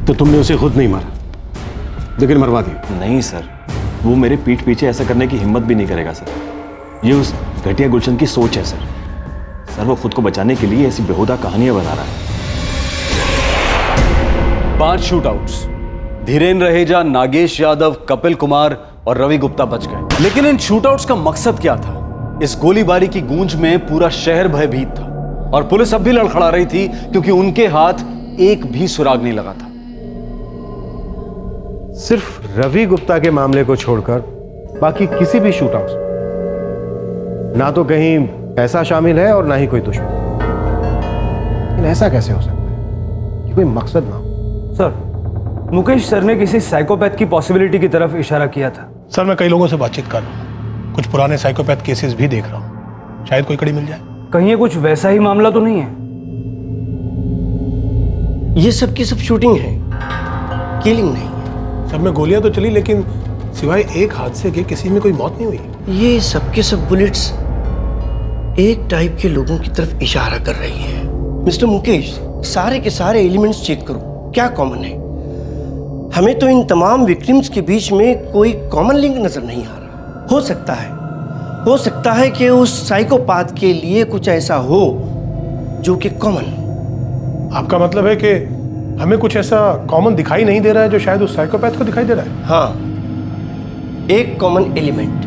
Speaker 8: तो तुमने उसे खुद नहीं मारा, लेकिन मरवा दिया?
Speaker 10: नहीं सर, वो मेरे पीठ पीछे ऐसा करने की हिम्मत भी नहीं करेगा सर। ये उस घटिया गुलशन की सोच है सर। सर वो खुद को बचाने के लिए ऐसी बेहुदा कहानियां बना रहा है।
Speaker 8: 5 शूटआउट्स, धीरेन्द्र रहेजा, नागेश यादव, कपिल कुमार और रवि गुप्ता बच गए। लेकिन इन शूटआउट्स का मकसद क्या था? इस गोलीबारी की गूंज में पूरा शहर भयभीत था और पुलिस अब भी लड़खड़ा रही थी क्योंकि उनके हाथ एक भी सुराग नहीं लगा था।
Speaker 1: सिर्फ रवि गुप्ता के मामले को छोड़कर बाकी किसी भी शूटआउट्स में ना तो कहीं पैसा शामिल है और ना ही कोई दुश्मन। लेकिन ऐसा कैसे हो सकता है कि कोई मकसद ना हो?
Speaker 15: सर, मुकेश सर ने किसी साइकोपैथ की पॉसिबिलिटी की तरफ इशारा किया था।
Speaker 4: सर मैं कई लोगों से बातचीत कर रहा हूँ, कुछ पुराने साइकोपैथ केसेस भी देख रहा हूँ, शायद कोई कड़ी मिल जाए।
Speaker 15: कहीं ये कुछ वैसा ही मामला तो नहीं है?
Speaker 25: ये सब की सब शूटिंग है, किलिंग नहीं है।
Speaker 4: सब में गोलियां तो चली लेकिन सिवाय एक हादसे के किसी में कोई मौत नहीं हुई।
Speaker 25: ये सब के सब बुलेट्स एक टाइप के लोगों की तरफ इशारा कर रही हैं। मिस्टर मुकेश, सारे के सारे एलिमेंट्स चेक करो, क्या कॉमन है? हमें तो इन तमाम विक्टिम्स के बीच में कोई कॉमन लिंक नजर नहीं आ रहा। हो सकता है कि उस साइकोपाथ के लिए कुछ ऐसा हो जो कि कॉमन।
Speaker 4: आपका मतलब है कि हमें कुछ ऐसा कॉमन दिखाई नहीं दे रहा है जो शायद उस साइकोपैथ को दिखाई दे रहा है?
Speaker 25: हाँ, एक कॉमन एलिमेंट।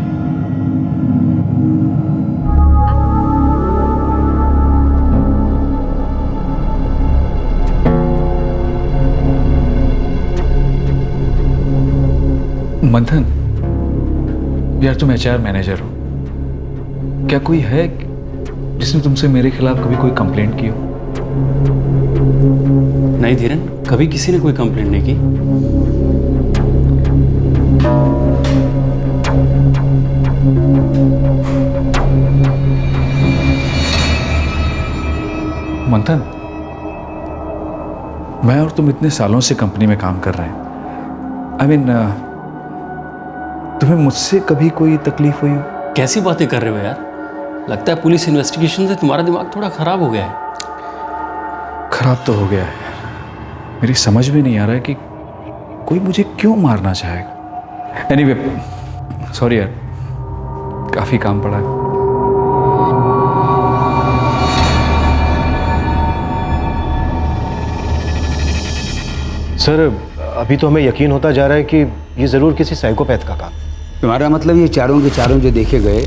Speaker 7: मंथन, यार तुम HR मैनेजर हो, क्या कोई है जिसने तुमसे मेरे खिलाफ कभी कोई कंप्लेंट की हो?
Speaker 11: नहीं धीरेन, कभी किसी ने कोई कंप्लेंट नहीं की।
Speaker 7: मंथन, मैं और तुम इतने सालों से कंपनी में काम कर रहे हैं। तुम्हें मुझसे कभी कोई तकलीफ हुई हो?
Speaker 11: कैसी बातें कर रहे हो यार? लगता है पुलिस इन्वेस्टिगेशन से तुम्हारा दिमाग थोड़ा खराब हो गया है।
Speaker 7: खराब तो हो गया है, मेरी समझ में नहीं आ रहा है कि कोई मुझे क्यों मारना चाहेगा। एनीवे, सॉरी यार, काफी काम पड़ा है।
Speaker 1: सर, अभी तो हमें यकीन होता जा रहा है कि ये जरूर किसी साइकोपैथ का काम।
Speaker 16: तुम्हारा मतलब ये चारों के चारों जो देखे गए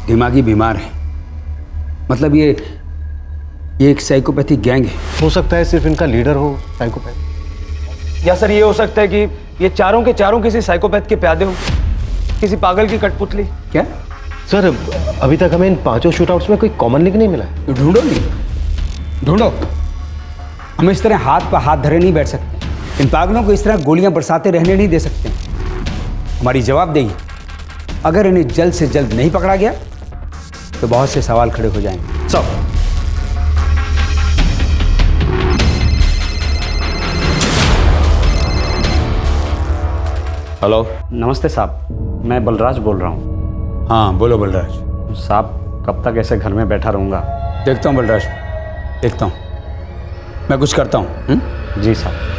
Speaker 16: दिमागी बीमार हैं? मतलब ये एक साइकोपैथिक गैंग है?
Speaker 1: हो सकता है सिर्फ इनका लीडर हो साइकोपैथ,
Speaker 15: या सर ये हो सकता है कि ये चारों के चारों किसी साइकोपैथ के प्यादे हो, किसी पागल की कठपुतली।
Speaker 16: क्या
Speaker 1: सर, अभी तक हमें इन 5 शूटआउट्स में कोई कॉमन लिंक नहीं मिला है।
Speaker 16: तो ढूंढो नहीं, ढूंढो। हम इस तरह हाथ पर हाथ धरे नहीं बैठ सकते। इन पागलों को इस तरह गोलियां बरसाते रहने नहीं दे सकते। हमारी जवाबदेही, अगर इन्हें जल्द से जल्द नहीं पकड़ा गया तो बहुत से सवाल खड़े हो जाएंगे।
Speaker 1: सब
Speaker 20: हेलो, नमस्ते साहब, मैं बलराज बोल रहा हूँ।
Speaker 16: हाँ बोलो बलराज।
Speaker 20: साहब, कब तक ऐसे घर में बैठा रहूँगा?
Speaker 16: देखता हूँ बलराज, देखता हूँ, मैं कुछ करता हूँ।
Speaker 20: जी साहब।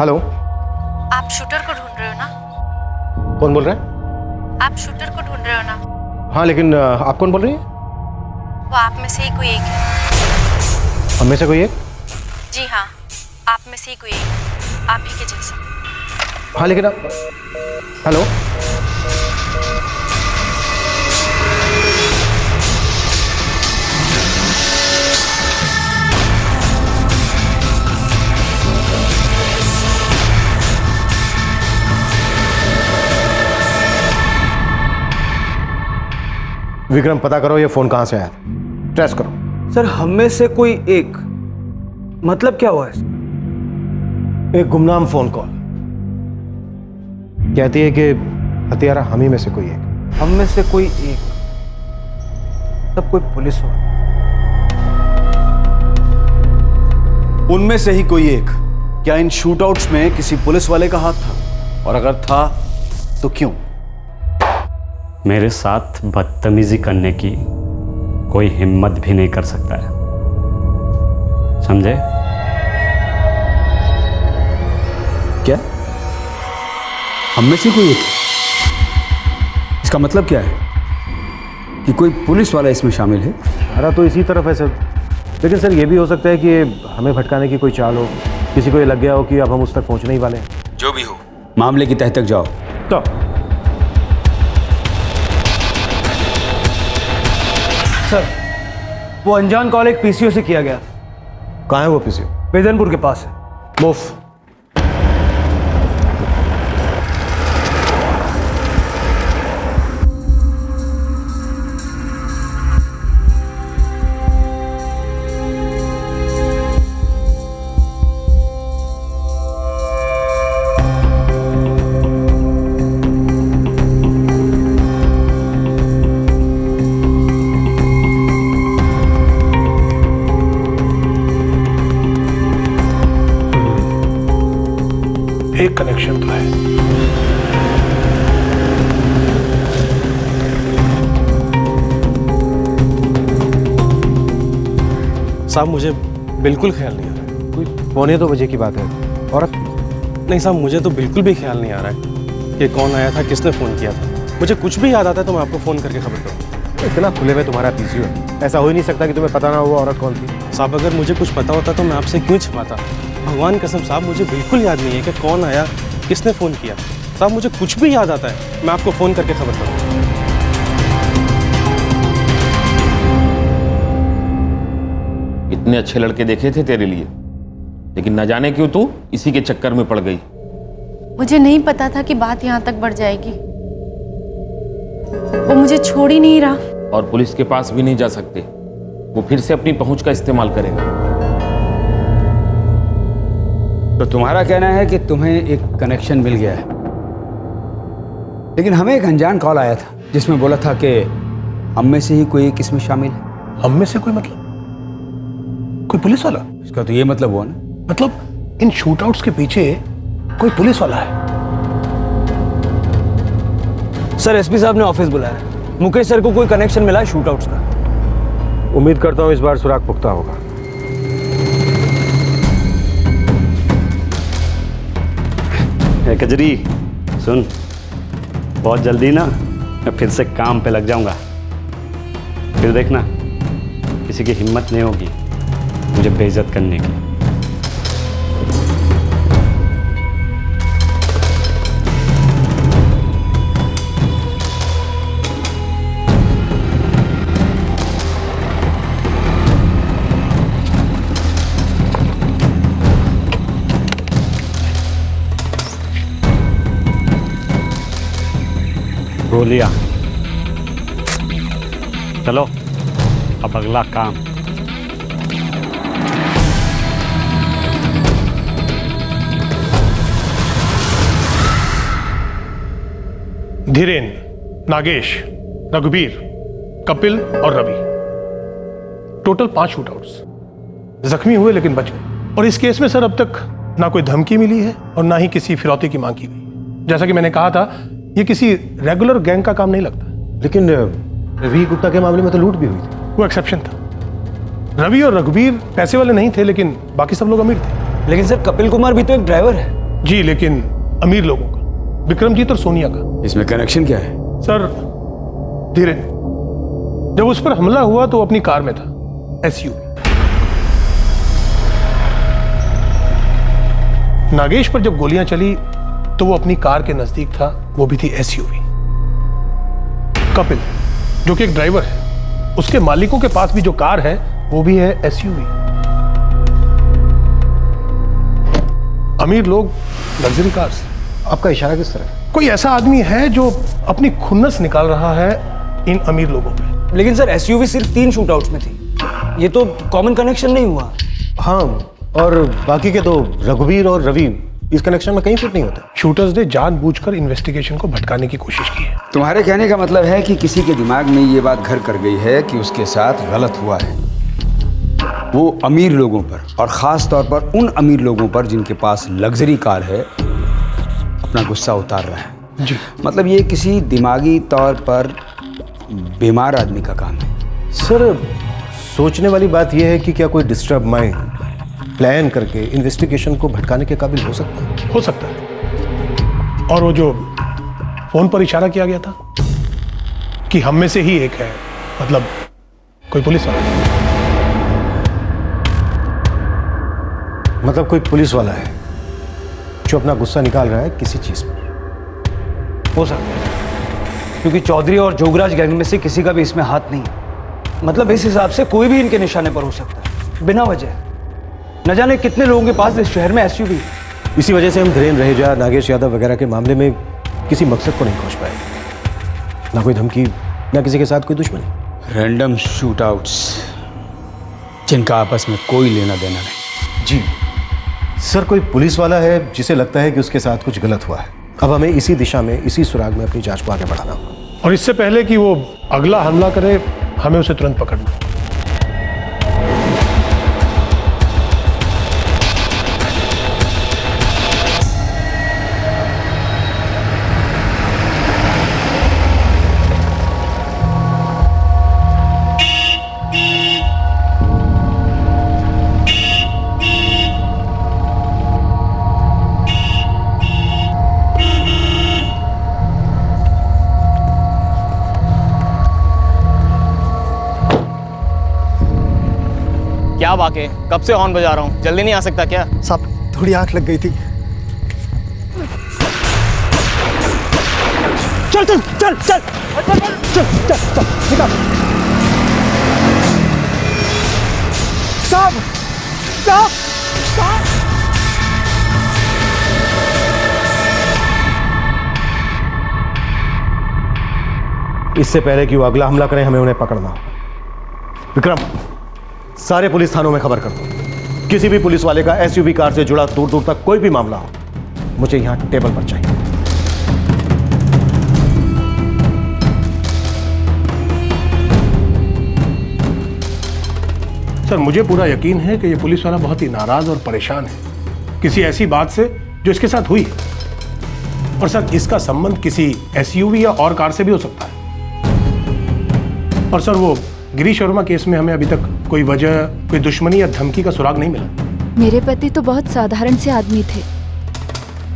Speaker 1: हेलो,
Speaker 5: आप शूटर को ढूंढ रहे हो ना?
Speaker 1: कौन बोल रहा है?
Speaker 5: आप शूटर को ढूंढ रहे हो
Speaker 1: हाँ, लेकिन आप कौन बोल रही हैं?
Speaker 22: वो आप में से ही कोई एक है।
Speaker 1: हम में से कोई एक?
Speaker 22: जी हाँ, आप में से ही कोई एक, आप ही के जैसा।
Speaker 1: हाँ, लेकिन आप... हेलो? विक्रम, पता करो ये फोन कहां से आया, ट्रेस करो।
Speaker 15: सर, हम में से कोई एक मतलब क्या हुआ है?
Speaker 1: एक गुमनाम फोन कॉल कहती है कि हत्यारा हम ही में से कोई एक।
Speaker 15: हम में से कोई एक, तब कोई पुलिस हो?
Speaker 8: उनमें से ही कोई एक। क्या इन शूटआउट्स में किसी पुलिस वाले का हाथ था? और अगर था तो क्यों?
Speaker 11: मेरे साथ बदतमीजी करने की कोई हिम्मत भी नहीं कर सकता है, समझे?
Speaker 16: क्या? हम में से कोई एक? इसका मतलब क्या है कि कोई पुलिस वाला इसमें शामिल है?
Speaker 1: सारा तो इसी तरफ है सर, लेकिन सर ये भी हो सकता है कि हमें भटकाने की कोई चाल हो, किसी को ये लग गया हो कि अब हम उस तक पहुंचने ही वाले हैं।
Speaker 16: जो भी हो, मामले की तह तक जाओ।
Speaker 1: तो
Speaker 15: सर, वो अनजान कॉल एक पीसीओ से किया गया था।
Speaker 1: कहाँ है वो पीसीओ?
Speaker 15: बेदनपुर के पास है।
Speaker 1: मुफ।
Speaker 4: एक कनेक्शन तो है।
Speaker 3: साहब, मुझे बिल्कुल ख्याल नहीं आ रहा है।
Speaker 1: कोई 1:15 बजे की बात है, औरत?
Speaker 3: नहीं साहब, मुझे तो बिल्कुल भी ख्याल नहीं आ रहा है कि कौन आया था, किसने फ़ोन किया था। मुझे कुछ भी याद आता है तो मैं आपको फ़ोन करके खबर करूँगा।
Speaker 1: इतना खुले में तुम्हारा पीसीओ है, ऐसा हो ही नहीं सकता कि तुम्हें पता ना हुआ औरत कौन थी।
Speaker 3: साहब, अगर मुझे कुछ पता होता तो मैं आपसे क्यों छिपाता? भगवान कसम साहब, मुझे बिल्कुल याद नहीं है कि कौन आया, किसने फ़ोन किया। साहब, मुझे कुछ भी याद आता है, मैं आपको फ़ोन करके खबर करूँगा।
Speaker 5: इतने अच्छे लड़के देखे थे तेरे लिए, लेकिन न जाने क्यों तू इसी के चक्कर में पड़ गई।
Speaker 22: मुझे नहीं पता था कि बात यहाँ तक बढ़ जाएगी। वो मुझे छोड़ ही नहीं रहा।
Speaker 5: और पुलिस के पास भी नहीं जा सकते, वो फिर से अपनी पहुंच का इस्तेमाल करेगा।
Speaker 16: तो तुम्हारा कहना है कि तुम्हें एक कनेक्शन मिल गया है, लेकिन हमें एक अनजान कॉल आया था जिसमें बोला था कि हम में से ही कोई एक इसमें शामिल है।
Speaker 4: हम में से कोई मतलब? कोई पुलिस वाला?
Speaker 16: इसका तो ये मतलब हुआ ना,
Speaker 4: मतलब इन शूटआउट्स के पीछे कोई पुलिस वाला है।
Speaker 15: सर, एसपी साहब ने ऑफिस बुलाया है। मुकेश सर को कोई कनेक्शन मिला है शूटआउट्स का।
Speaker 1: उम्मीद करता हूं इस बार सुराग पुख्ता होगा।
Speaker 11: कजरी सुन, बहुत जल्दी ना मैं फिर से काम पे लग जाऊंगा। फिर देखना, किसी की हिम्मत नहीं होगी मुझे बेइज्जत करने की। बोलिया, चलो अब अगला काम।
Speaker 4: धीरेन, नागेश, रघुबीर, कपिल और रवि, टोटल 5 शूटआउट्स। जख्मी हुए लेकिन बच गए। और इस केस में सर अब तक ना कोई धमकी मिली है और ना ही किसी फिरौती की मांग की गई। जैसा कि मैंने कहा था, ये किसी रेगुलर गैंग का काम नहीं लगता।
Speaker 1: लेकिन रवि गुप्ता के मामले में तो लूट भी हुई थी।
Speaker 4: वो एक्सेप्शन था। रवि और रघुबीर पैसे वाले नहीं थे, लेकिन बाकी सब लोग अमीर थे।
Speaker 15: लेकिन सर, कपिल कुमार भी तो एक ड्राइवर है।
Speaker 4: जी, लेकिन अमीर लोगों का, विक्रमजीत और सोनिया का।
Speaker 16: इसमें कनेक्शन क्या है?
Speaker 4: सर, धीरेन, जब उस पर हमला हुआ तो वो अपनी कार में था, एसयूवी। नागेश पर जब गोलियां चली तो वो अपनी कार के नजदीक था, वो भी थी एसयूवी। कपिल जो कि एक ड्राइवर है, उसके मालिकों के पास भी जो कार है वो भी है एसयूवी। अमीर लोग, लग्जरी कार्स।
Speaker 1: आपका इशारा किस तरह?
Speaker 4: कोई ऐसा आदमी है जो अपनी खुन्नस निकाल रहा है इन अमीर लोगों पे।
Speaker 15: लेकिन सर एसयूवी सिर्फ 3 शूटआउट्स में थी, ये तो कॉमन कनेक्शन नहीं हुआ।
Speaker 1: हाँ, और बाकी के तो रघुवीर और रवि इस कनेक्शन में कहीं फिट नहीं होते।
Speaker 4: शूटर्स ने जानबूझकर इन्वेस्टिगेशन को भटकाने की कोशिश की है।
Speaker 16: तुम्हारे कहने का मतलब है कि किसी के दिमाग में ये बात घर कर गई है कि उसके साथ गलत हुआ है। वो अमीर लोगों पर, और ख़ास तौर पर उन अमीर लोगों पर जिनके पास लग्जरी कार है, अपना गुस्सा उतार रहा है।
Speaker 4: जी।
Speaker 16: मतलब ये किसी दिमागी तौर पर बीमार आदमी का काम है।
Speaker 1: सर, सोचने वाली बात यह है कि क्या कोई डिस्टर्ब माइंड प्लान करके इन्वेस्टिगेशन को भटकाने के काबिल हो सकता है?
Speaker 4: हो सकता है। और वो जो फोन पर इशारा किया गया था कि हम में से ही एक है, मतलब कोई पुलिस वाला।
Speaker 1: मतलब कोई पुलिस वाला है जो अपना गुस्सा निकाल रहा है किसी चीज पर।
Speaker 15: हो सकता है, क्योंकि चौधरी और जोगराज गैंग में से किसी का भी इसमें हाथ नहीं है। मतलब इस हिसाब से कोई भी इनके निशाने पर हो सकता है बिना वजह। न जाने कितने लोगों के पास इस शहर में एसयूवी।
Speaker 1: इसी वजह से हम धीरेन्द्र रहेजा, नागेश यादव वगैरह के मामले में किसी मकसद को नहीं पहुंच पाए। ना कोई धमकी, ना किसी के साथ कोई दुश्मनी।
Speaker 16: रैंडम शूटआउट्स जिनका आपस में कोई लेना देना नहीं।
Speaker 1: जी सर, कोई पुलिस वाला है जिसे लगता है कि उसके साथ कुछ गलत हुआ है। अब हमें इसी दिशा में, इसी सुराग में अपनी जांच को आगे बढ़ाना होगा।
Speaker 4: और इससे पहले कि वो अगला हमला करे, हमें उसे तुरंत पकड़ना होगा।
Speaker 6: क्या बाके, कब से हॉर्न बजा रहा हूँ, जल्दी नहीं आ सकता क्या?
Speaker 9: साहब थोड़ी आंख लग गई थी।
Speaker 6: चल चल चल चल चल चल चल चल निकाल।
Speaker 9: साहब साहब साहब,
Speaker 1: इससे पहले कि वो अगला हमला करें, हमें उन्हें पकड़ना होगा। विक्रम, सारे पुलिस थानों में खबर कर दो। किसी भी पुलिस वाले का एसयूवी कार से जुड़ा दूर दूर तक कोई भी मामला हो, मुझे यहां टेबल पर चाहिए।
Speaker 4: सर, मुझे पूरा यकीन है कि ये पुलिस वाला बहुत ही नाराज और परेशान है किसी ऐसी बात से जो इसके साथ हुई है। और सर, इसका संबंध किसी एसयूवी या और कार से भी हो सकता है। और सर, वो गिरीश वर्मा केस में हमें अभी तक कोई वजह, कोई दुश्मनी या धमकी का सुराग नहीं मिला।
Speaker 12: मेरे पति तो बहुत साधारण से आदमी थे।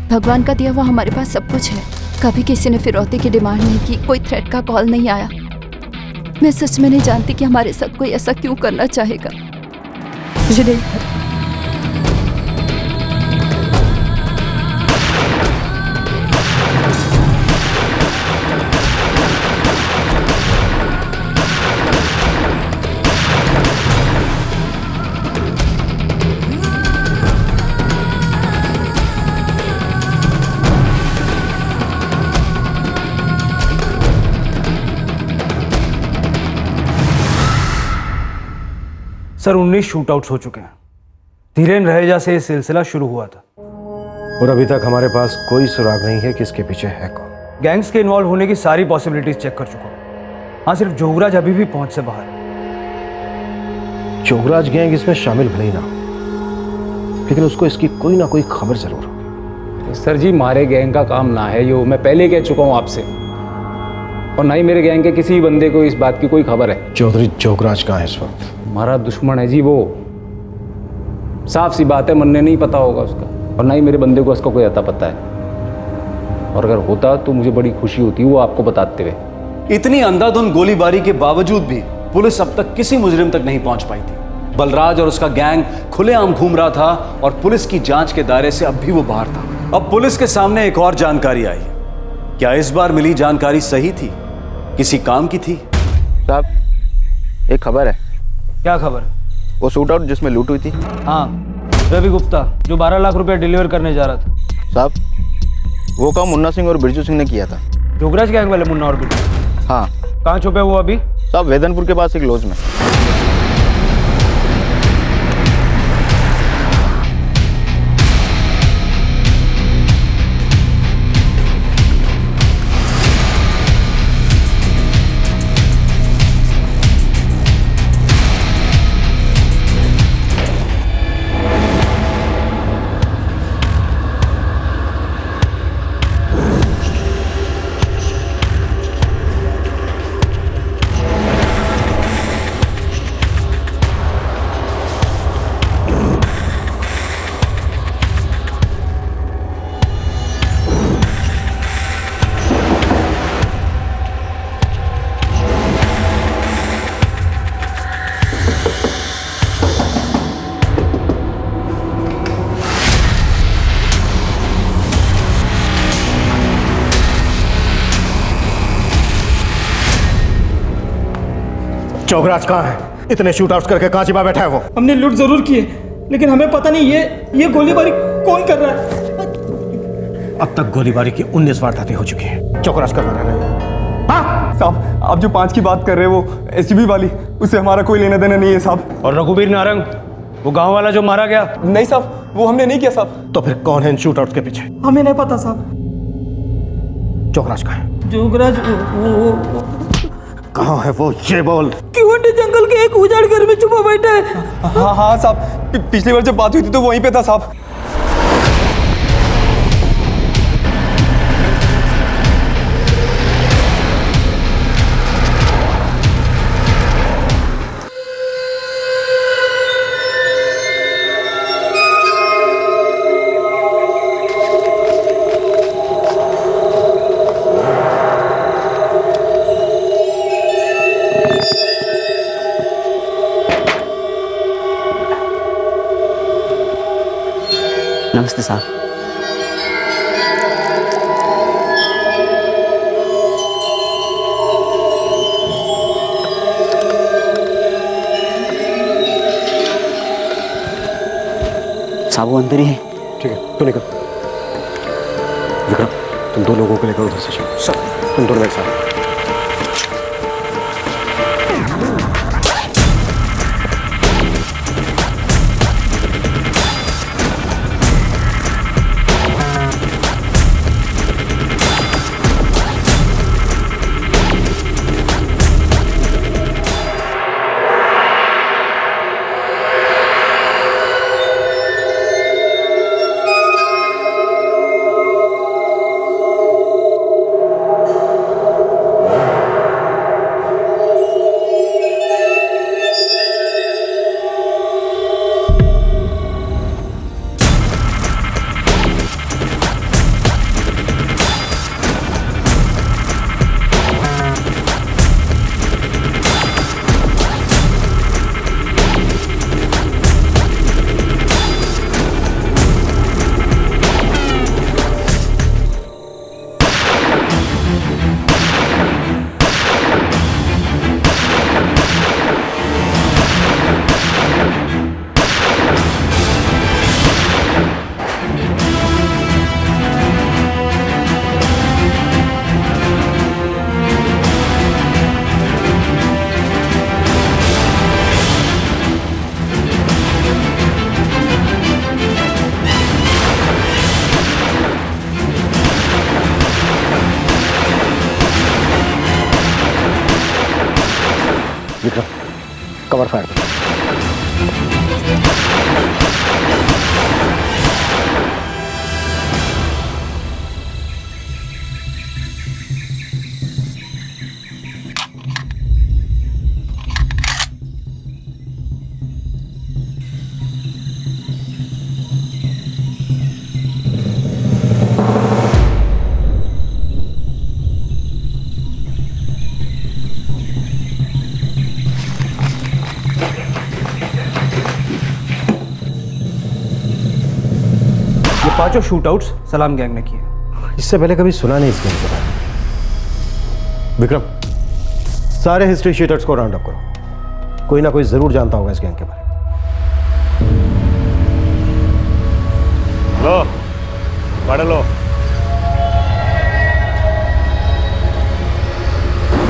Speaker 12: भगवान का दिया हुआ हमारे पास सब कुछ है। कभी किसी ने फिरौती की डिमांड नहीं की, कोई थ्रेट का कॉल नहीं आया। मैं सच में नहीं जानती कि हमारे साथ कोई ऐसा क्यों करना चाहेगा। मुझे नहीं पता।
Speaker 15: सर 19 शूटआउट्स हो चुके हैं। धीरेन्द्र रहेजा से ये सिलसिला शुरू हुआ था
Speaker 1: और अभी तक हमारे पास कोई सुराग नहीं है कि इसके पीछे है कौन।
Speaker 15: गैंग्स के इन्वॉल्व होने की सारी पॉसिबिलिटीज चेक कर चुका हूं। हाँ, सिर्फ जोगराज अभी भी पहुंच से बाहर है।
Speaker 1: जोगराज गैंग इसमें शामिल भले ही ना हो, लेकिन उसको इसकी कोई ना कोई खबर जरूर हो।
Speaker 16: सर जी, हमारे गैंग का काम ना है, यो मैं पहले कह चुका हूँ आपसे। और ना ही मेरे गैंग के किसी बंदे को इस बात की कोई खबर है।
Speaker 1: चौधरी जोगराज कहाँ है इस वक्त?
Speaker 16: हमारा दुश्मन है जी वो। साफ सी बात है, मन्ने नहीं पता होगा उसका, और ना ही मेरे बंदे को उसका कोई अता पता है। और अगर होता तो मुझे बड़ी खुशी होती वो आपको बताते हुए।
Speaker 8: इतनी अंधाधुंध गोलीबारी के बावजूद भी पुलिस अब तक किसी मुजरिम तक नहीं पहुंच पाई थी। बलराज और उसका गैंग खुलेआम घूम रहा था और पुलिस की जांच के दायरे से अब भी वो बाहर था। अब पुलिस के सामने एक और जानकारी आई। क्या इस बार मिली जानकारी सही थी, किसी काम की थी?
Speaker 2: साहब एक खबर है।
Speaker 15: क्या खबर?
Speaker 2: वो शूट आउट जिसमें लूट हुई थी।
Speaker 15: हाँ, रवि गुप्ता जो 12 लाख रुपए डिलीवर करने जा रहा था।
Speaker 2: साहब वो काम मुन्ना सिंह और बिरजू सिंह ने किया था।
Speaker 15: जोगराज गैंग वाले मुन्ना और बिरजू?
Speaker 2: हाँ।
Speaker 15: कहाँ छुपे वो अभी?
Speaker 2: साहब वेदनपुर के पास एक लॉज में।
Speaker 1: जोगराज कहाँ है? इतने शूट आउट्स करके कहाँ छिपा बैठा है वो?
Speaker 9: हमने लूट जरूर की है, लेकिन हमें पता नहीं ये गोलीबारी कौन कर रहा है।
Speaker 1: अब तक गोलीबारी की 19 वारदातें हो चुकी हैं। जोगराज करवा रहा है।
Speaker 9: हाँ साहब, आप जो 5 की बात कर रहे हैं वो एसयूवी वाली, उससे हमारा कोई लेना देना नहीं है साहब।
Speaker 15: और रघुबीर नारंग, वो गांव वाला जो मारा गया?
Speaker 9: नहीं साहब, वो हमने नहीं किया साहब।
Speaker 1: तो फिर कौन है इन शूट आउट्स के पीछे?
Speaker 9: हमें नहीं पता साहब।
Speaker 1: जोगराज कहाँ है?
Speaker 9: जोगराज वो
Speaker 1: कहाँ है वो? ये बोल।
Speaker 9: क्यों जंगल के एक उजाड़ घर में छुपा बैठा है। हाँ साहब, पिछली बार जब बात हुई थी तो वहीं पे था साहब।
Speaker 13: नमस्ते साहब। साहब वो अंदर ही है।
Speaker 1: ठीक है, तू निकल। विक्रम, तुम 2 लोगों को लेकर उधर से चलो। सब तुम दोनों मेरे साथ। विक्रम, कवर फायर करो।
Speaker 15: पांचों शूटआउट्स सलाम गैंग ने किए।
Speaker 1: इससे पहले कभी सुना नहीं इस गैंग के बारे में। विक्रम, सारे हिस्ट्री शीटर्स को राउंड अप करो, कोई ना कोई जरूर जानता होगा इस गैंग के बारे में।
Speaker 4: लो पढ़ लो।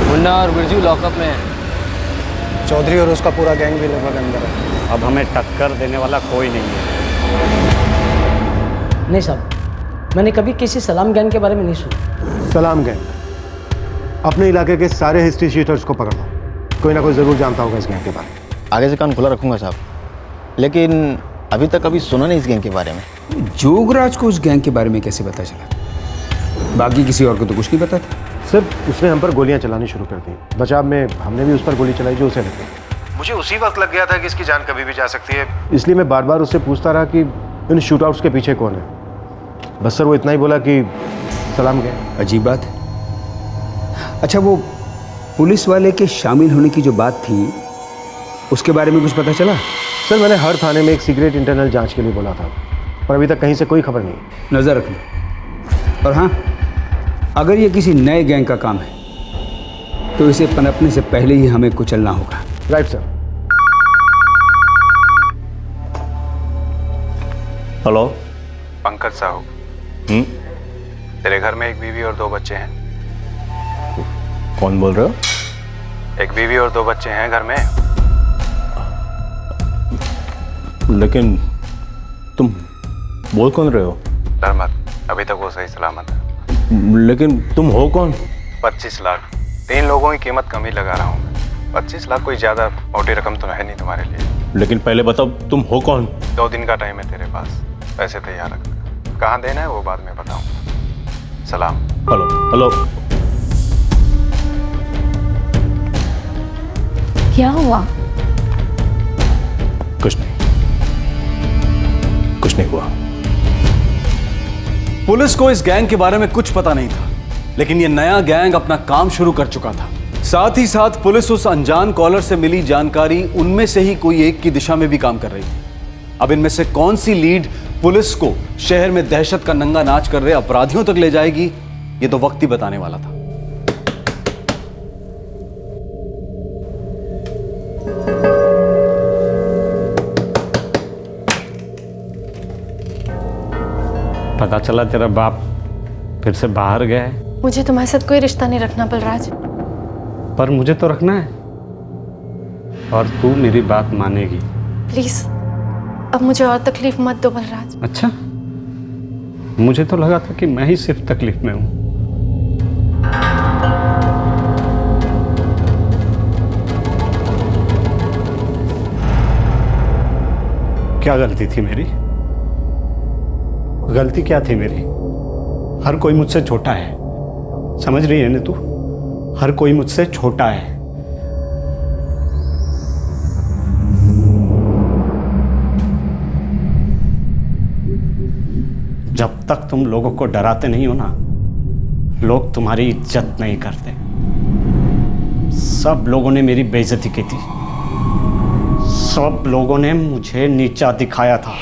Speaker 14: मुन्ना और बिरजू लॉकअप में है।
Speaker 15: चौधरी और उसका पूरा गैंग भी लगभग अंदर है।
Speaker 20: अब हमें टक्कर देने वाला कोई नहीं है।
Speaker 17: नहीं साहब, मैंने कभी किसी सलाम गैंग के बारे में नहीं सुना।
Speaker 1: सलाम गैंग अपने इलाके के सारे हिस्ट्री शीटर्स को पकड़ लो, कोई ना कोई जरूर जानता होगा इस गैंग के बारे में।
Speaker 18: आगे से कान खुला रखूंगा साहब, लेकिन अभी तक कभी सुना नहीं इस गैंग के बारे में।
Speaker 16: जोगराज को उस गैंग के बारे में कैसे पता चला? बाकी किसी और को तो कुछ नहीं पता था।
Speaker 1: सर, उसने हम पर गोलियां चलानी शुरू कर दी। बचाव में हमने भी उस पर गोली चलाई जो उसे लग गई। मुझे उसी वक्त लग गया था कि इसकी जान कभी भी जा सकती है, इसलिए मैं बार बार उससे पूछता रहा कि इन शूटआउट्स के पीछे कौन है। बस सर वो इतना ही बोला कि सलाम गैंग।
Speaker 16: अजीब बात है। अच्छा, वो पुलिस वाले के शामिल होने की जो बात थी उसके बारे में कुछ पता चला?
Speaker 1: सर, मैंने हर थाने में एक सीक्रेट इंटरनल जांच के लिए बोला था, पर अभी तक कहीं से कोई खबर नहीं।
Speaker 16: नजर रखना। और हाँ, अगर ये किसी नए गैंग का काम है तो इसे पनपने से पहले ही हमें कुचलना होगा।
Speaker 1: Right sir.
Speaker 10: Hello
Speaker 19: Pankaj Sahu, तेरे घर में एक बीवी और 2 बच्चे हैं।
Speaker 10: कौन बोल रहे हो?
Speaker 19: एक बीवी और 2 बच्चे हैं घर में।
Speaker 10: लेकिन तुम बोल कौन रहे हो?
Speaker 19: डर मत, अभी तक वो सही सलामत है।
Speaker 10: लेकिन तुम हो कौन?
Speaker 19: 25 लाख 3 लोगों की कीमत कम ही लगा रहा हूँ। 25 लाख कोई ज्यादा मोटी रकम तो है नहीं तुम्हारे लिए।
Speaker 10: लेकिन पहले बताओ तुम हो कौन?
Speaker 19: 2 दिन का टाइम है तेरे पास, पैसे तैयार रख। कहाँ देना है वो बाद में बताऊंगा। सलाम।
Speaker 10: Hello hello.
Speaker 12: क्या हुआ?
Speaker 10: कुछ नहीं, कुछ नहीं हुआ।
Speaker 8: पुलिस को इस गैंग के बारे में कुछ पता नहीं था, लेकिन ये नया गैंग अपना काम शुरू कर चुका था। साथ ही साथ पुलिस उस अनजान कॉलर से मिली जानकारी उनमें से ही कोई एक की दिशा में भी काम कर रही थी। अब इनमें से कौन सी लीड पुलिस को शहर में दहशत का नंगा नाच कर रहे अपराधियों तक ले जाएगी, ये तो वक्त ही बताने वाला था।
Speaker 20: पता चला तेरा बाप फिर से बाहर गया है।
Speaker 22: मुझे तुम्हारे साथ कोई रिश्ता नहीं रखना बलराज।
Speaker 20: पर मुझे तो रखना है, और तू मेरी बात मानेगी।
Speaker 22: प्लीज अब मुझे और तकलीफ मत दो बलराज।
Speaker 20: अच्छा, मुझे तो लगा था कि मैं ही सिर्फ तकलीफ में हूं। क्या गलती थी मेरी? गलती क्या थी मेरी? हर कोई मुझसे छोटा है, समझ रही है ना तू? हर कोई मुझसे छोटा है। जब तक तुम लोगों को डराते नहीं हो ना, लोग तुम्हारी इज्जत नहीं करते। सब लोगों ने मेरी बेइज्जती की थी, सब लोगों ने मुझे नीचा दिखाया था,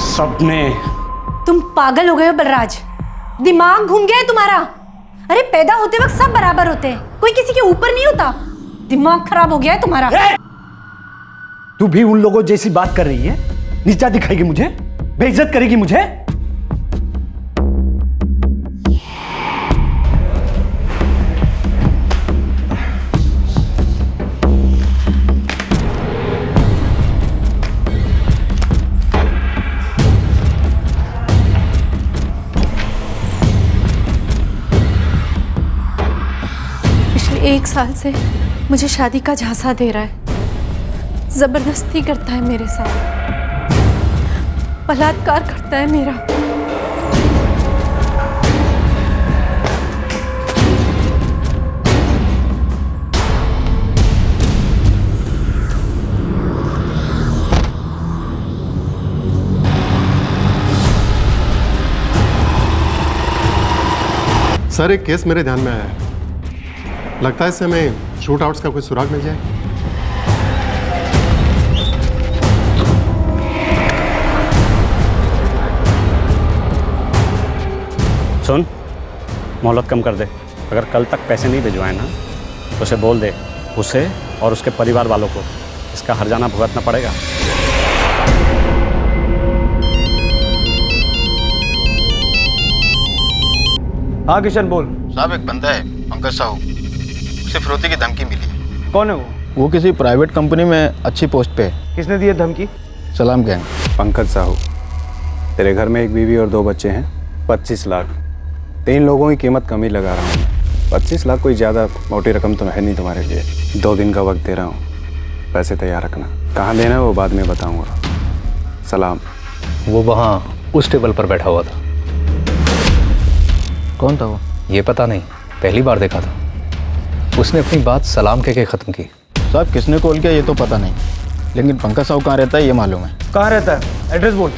Speaker 20: सबने।
Speaker 21: तुम पागल हो गए हो बलराज, दिमाग घूम गया है तुम्हारा। अरे पैदा होते वक्त सब बराबर होते हैं, कोई किसी के ऊपर नहीं होता। दिमाग खराब हो गया है तुम्हारा।
Speaker 15: तू भी उन लोगों जैसी बात कर रही है? नीचा दिखाएगी मुझे, बेइज्जत करेगी मुझे।
Speaker 22: पिछले 1 साल से मुझे शादी का झांसा दे रहा है, जबरदस्ती करता है मेरे साथ, बलात्कार करता है मेरा।
Speaker 24: सर, एक केस मेरे ध्यान में आया है। लगता है इससे हमें शूट आउट्स का कोई सुराग मिल जाए।
Speaker 20: सुन, मोहलत कम कर दे। अगर कल तक पैसे नहीं भिजवाए ना तो उसे बोल दे, उसे और उसके परिवार वालों को इसका हर्जाना भुगतना पड़ेगा।
Speaker 15: हाँ किशन बोल।
Speaker 18: साहब एक बंदा है पंकज साहू, उसे फिरौती की धमकी मिली है।
Speaker 15: कौन है वो?
Speaker 18: वो किसी प्राइवेट कंपनी में अच्छी पोस्ट पे है।
Speaker 15: किसने दी है धमकी?
Speaker 18: सलाम गैंग।
Speaker 19: पंकज साहू, तेरे घर में एक बीवी और 2 बच्चे हैं, 25 लाख। 3 लोगों की कीमत कम ही लगा रहा हूँ। 25 लाख कोई ज़्यादा मोटी रकम तो है नहीं तुम्हारे लिए। 2 दिन का वक्त दे रहा हूँ, पैसे तैयार रखना। कहाँ देना है वो बाद में बताऊँगा। सलाम।
Speaker 3: वो वहाँ उस टेबल पर बैठा हुआ था।
Speaker 18: कौन था वो?
Speaker 3: ये पता नहीं, पहली बार देखा था। उसने अपनी बात सलाम कह के ख़त्म की।
Speaker 18: साहब किसने कॉल किया ये तो पता नहीं, लेकिन पंकज साहू कहाँ रहता है ये मालूम है।
Speaker 15: कहाँ रहता है? एड्रेस बोल।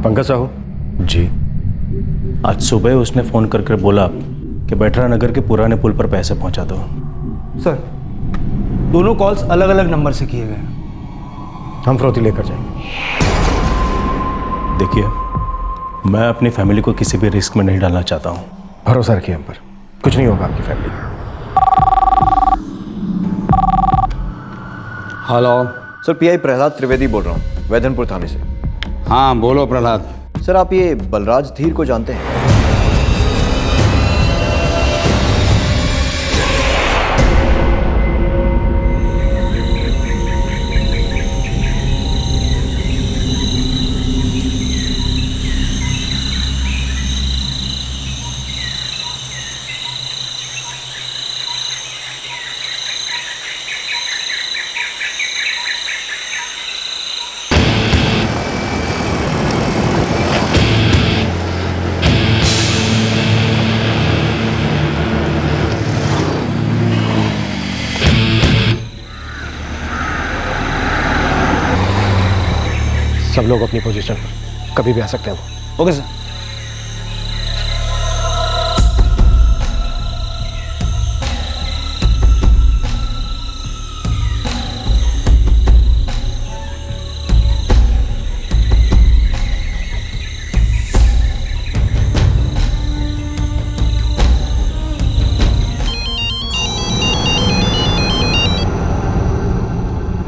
Speaker 1: पंकज साहू
Speaker 10: जी, आज सुबह उसने फ़ोन करके बोला कि बैटरा नगर के पुराने पुल पर पैसे पहुंचा दो।
Speaker 15: सर, दोनों कॉल्स अलग अलग नंबर से किए गए।
Speaker 1: हम फिरौती लेकर जाएंगे।
Speaker 10: देखिए, मैं अपनी फैमिली को किसी भी रिस्क में नहीं डालना चाहता हूँ।
Speaker 1: भरोसा रखिए हम पर, कुछ नहीं होगा आपकी फैमिली को।
Speaker 18: Hello sir, pi Prahlad Trivedi बोल रहा हूँ, वैधनपुर थाने से।
Speaker 16: हाँ बोलो प्रहलाद।
Speaker 18: सर आप ये बलराज धीर को जानते हैं?
Speaker 1: सब लोग अपनी पोजीशन पर, कभी भी आ सकते हैं वो।
Speaker 15: Okay sir.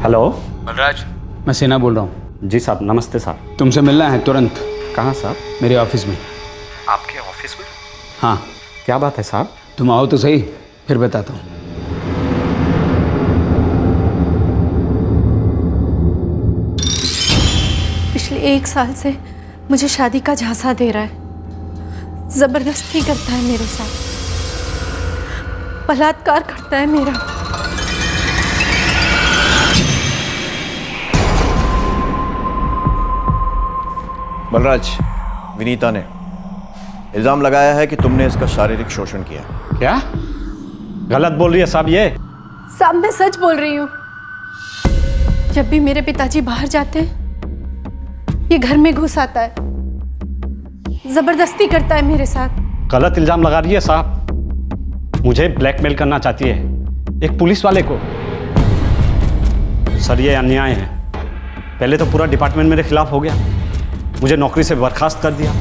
Speaker 20: हेलो
Speaker 16: बलराज, मैं सेना बोल रहा हूँ।
Speaker 20: जी साहब, नमस्ते साहब।
Speaker 16: तुमसे मिलना है तुरंत।
Speaker 20: कहाँ साहब?
Speaker 16: मेरे ऑफिस में।
Speaker 20: आपके ऑफिस में?
Speaker 16: हाँ।
Speaker 20: क्या बात है साहब?
Speaker 16: तुम आओ तो सही, फिर बताता हूँ।
Speaker 22: पिछले 1 साल से मुझे शादी का झांसा दे रहा है, जबरदस्ती करता है मेरे साथ, बलात्कार करता है मेरा।
Speaker 18: बलराज, विनीता ने इल्जाम लगाया है कि तुमने इसका शारीरिक शोषण किया।
Speaker 20: क्या गलत बोल रही है साहब? ये
Speaker 22: साहब मैं सच बोल रही हूँ। जब भी मेरे पिताजी बाहर जाते हैं, ये घर में घुस आता है, जबरदस्ती करता है मेरे साथ।
Speaker 20: गलत इल्जाम लगा रही है साहब। मुझे ब्लैकमेल करना चाहती है एक पुलिस वाले को। सर ये अन्याय है। पहले तो पूरा डिपार्टमेंट मेरे खिलाफ हो गया, मुझे नौकरी से बर्खास्त कर दिया,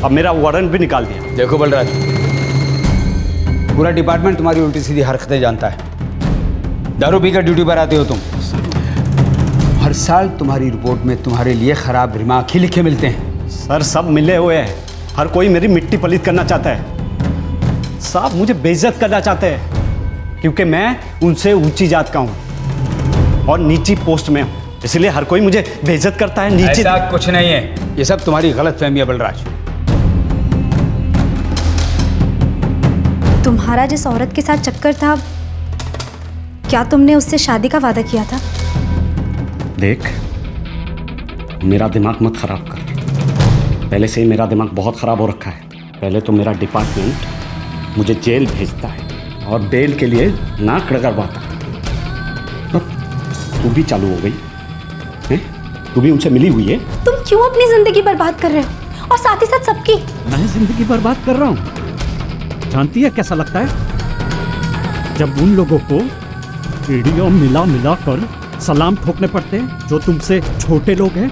Speaker 20: अब मेरा वारंट भी निकाल दिया।
Speaker 16: देखो बलराज, पूरा डिपार्टमेंट तुम्हारी उल्टी सीधी हरकतें जानता है। दारू पीकर ड्यूटी पर आते हो तुम। हर साल तुम्हारी रिपोर्ट में तुम्हारे लिए खराब रिमार्क ही लिखे मिलते हैं।
Speaker 20: सर सब मिले हुए हैं, हर कोई मेरी मिट्टी पलीत करना चाहता है। साहब मुझे बेइज्जत करना चाहते हैं क्योंकि मैं उनसे ऊंची जात का हूं और नीची पोस्ट में हूं, इसलिए हर कोई मुझे बेइज्जत करता है। नीचे
Speaker 16: ऐसा कुछ नहीं है, ये सब तुम्हारी गलत फहमी है बलराज।
Speaker 21: तुम्हारा जिस औरत के साथ चक्कर था, क्या तुमने उससे शादी का वादा किया था?
Speaker 20: देख, मेरा दिमाग मत खराब कर। पहले से ही मेरा दिमाग बहुत खराब हो रखा है। पहले तो मेरा डिपार्टमेंट मुझे जेल भेजता है और बेल के लिए नाक रगड़वाता है। तू भी चालू हो गई है? तू भी उनसे मिली हुई है?
Speaker 21: तुम क्यों अपनी जिंदगी बर्बाद कर रहे हो? और साथ ही साथ सबकी।
Speaker 20: मैं जिंदगी बर्बाद कर रहा हूँ? जानती है कैसा लगता है जब उन लोगों को वीडियो मिला मिला कर सलाम ठोकने पड़ते हैं जो तुमसे छोटे लोग हैं,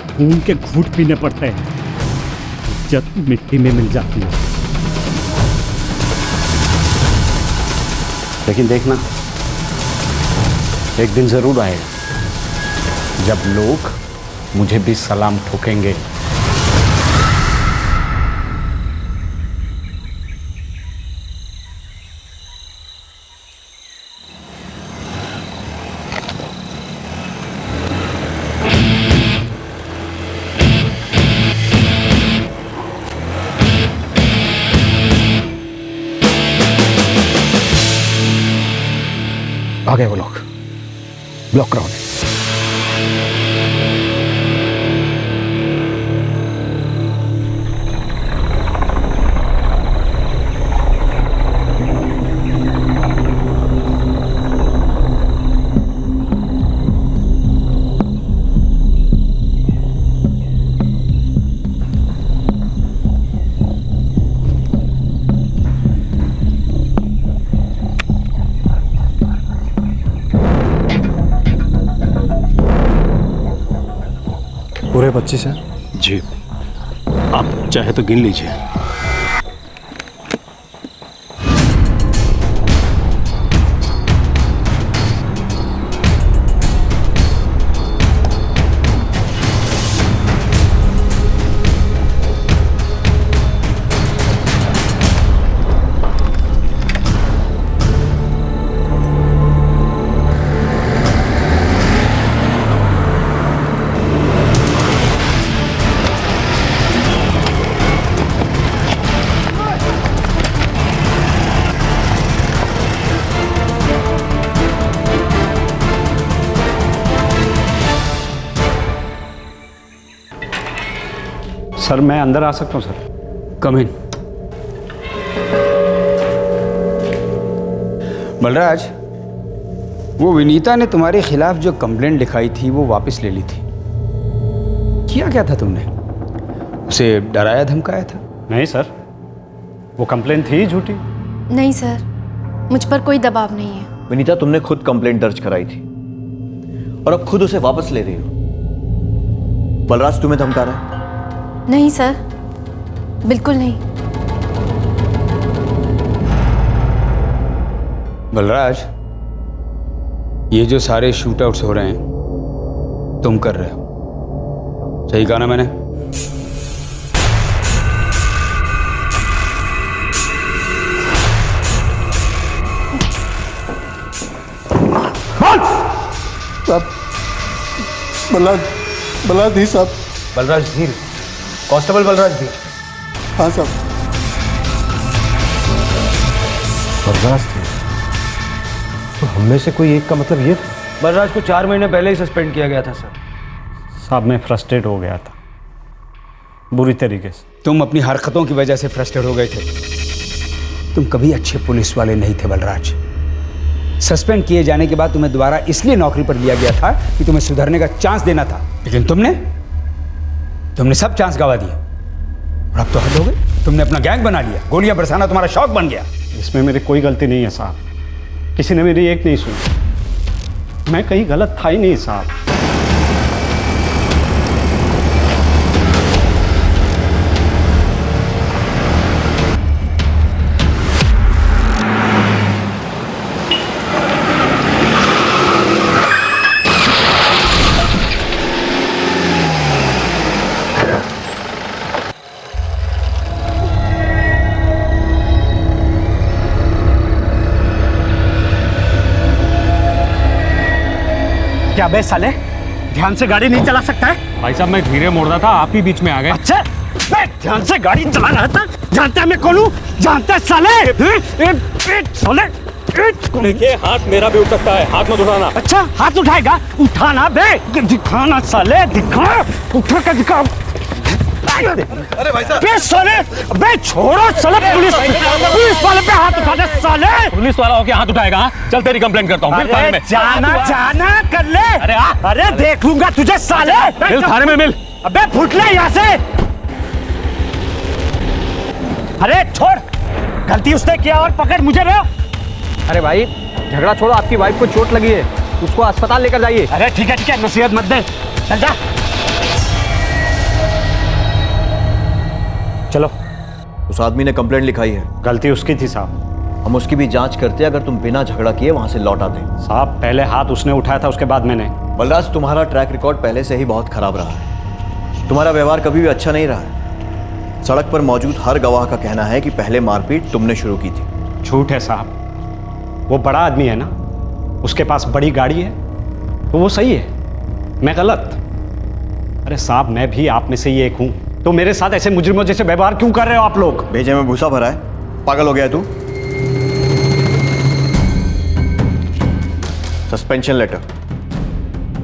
Speaker 20: खून के घूंट पीने पड़ते हैं, इज्जत मिट्टी में मिल जाती है।
Speaker 5: लेकिन देखना, एक दिन जरूर आएगा जब लोग मुझे भी सलाम ठोकेंगे। आ गए वो लोग, ब्लॉक करो उन्हें।
Speaker 19: पूरे 25 हैं?
Speaker 10: जी, आप चाहे तो गिन लीजिए।
Speaker 5: सर मैं अंदर आ सकता हूँ सर?
Speaker 16: कम इन। बलराज, वो विनीता ने तुम्हारे खिलाफ जो कंप्लेंट लिखाई थी वो वापस ले ली थी। किया क्या था तुमने? उसे डराया धमकाया था?
Speaker 5: नहीं सर, वो कंप्लेंट थी झूठी।
Speaker 21: नहीं सर, मुझ पर कोई दबाव नहीं है।
Speaker 18: विनीता, तुमने खुद कंप्लेंट दर्ज कराई थी और अब खुद उसे वापस ले रही हो। बलराज तुम्हें धमका रहा है?
Speaker 21: नहीं सर, बिल्कुल नहीं।
Speaker 16: बलराज, ये जो सारे शूट आउट्स हो रहे हैं तुम कर रहे हो, सही कहा ना मैंने?
Speaker 19: बलराज धीर साहब।
Speaker 15: बलराज धीर, कांस्टेबल बलराज धीर।
Speaker 19: हाँ साहब।
Speaker 1: बलराज धीर, तो हम में से कोई एक का मतलब ये था?
Speaker 15: बलराज को 4 महीने पहले ही सस्पेंड किया गया था सर।
Speaker 5: साहब मैं फ्रस्ट्रेट हो गया था बुरी तरीके से।
Speaker 16: तुम अपनी हरकतों की वजह से फ्रस्ट्रेट हो गए थे। तुम कभी अच्छे पुलिस वाले नहीं थे बलराज। सस्पेंड किए जाने के बाद तुम्हें दोबारा इसलिए नौकरी पर लिया गया था कि तुम्हें सुधरने का चांस देना था, लेकिन तुमने सब चांस गवा दिए और अब तो हद हो गई। तुमने अपना गैंग बना लिया, गोलियां बरसाना तुम्हारा शौक बन गया।
Speaker 5: इसमें मेरी कोई गलती नहीं है साहब, किसी ने मेरी एक नहीं सुनी। मैं कहीं गलत था ही नहीं साहब।
Speaker 20: क्या बे साले, ध्यान से गाड़ी नहीं चला सकता है?
Speaker 10: भाई साहब मैं धीरे मोड़ रहा था, आप ही बीच में आ गए।
Speaker 20: अच्छा, बे ध्यान से गाड़ी चला रहा था। जानता है मैं कौन हूँ? जानता है साले? साले
Speaker 10: देखिए हाथ मेरा भी उठ सकता है, हाथ मत उठाना।
Speaker 20: अच्छा हाथ उठाएगा? उठाना बे, दिखाना साले, दिखा, उठा कर दिखा।
Speaker 4: अरे भाई साहब,
Speaker 20: बे साले, बे छोड़ो साले, पुलिस वाले पे हाथ उठा दे साले।
Speaker 10: पुलिस वाला होके हाथ उठाएगा? चल तेरी कंप्लेंट करता हूँ।
Speaker 20: अरे जाना कर ले। अरे देख लूंगा तुझे साले।
Speaker 10: मिल थाने में मिल।
Speaker 20: अबे फुट ले यहाँ से।
Speaker 5: अरे छोड़, गलती उसने किया और पकड़ मुझे ना।
Speaker 3: अरे भाई झगड़ा छोड़ो, आपकी वाइफ को चोट लगी है, उसको अस्पताल लेकर जाइए।
Speaker 5: अरे ठीक है, नसीहत मत दे, चल जा। चलो।
Speaker 18: उस आदमी ने कंप्लेंट लिखाई है।
Speaker 5: गलती उसकी थी साहब।
Speaker 18: हम उसकी भी जांच करते अगर तुम बिना झगड़ा किए वहां से लौट आते।
Speaker 5: साहब पहले हाथ उसने उठाया था, उसके बाद मैंने।
Speaker 18: बलराज, तुम्हारा ट्रैक रिकॉर्ड पहले से ही बहुत खराब रहा है। तुम्हारा व्यवहार कभी भी अच्छा नहीं रहा है। सड़क पर मौजूद हर गवाह का कहना है कि पहले मारपीट तुमने शुरू की थी।
Speaker 5: झूठ है साहब, वो बड़ा आदमी है ना, उसके पास बड़ी गाड़ी है तो वो सही है, मैं गलत। अरे साहब मैं भी आप में से ही एक हूं, तो मेरे साथ ऐसे मुजरिमों जैसे व्यवहार क्यों कर रहे हो आप लोग?
Speaker 18: भेजे में भूसा भरा है, पागल हो गया है तू? सस्पेंशन लेटर,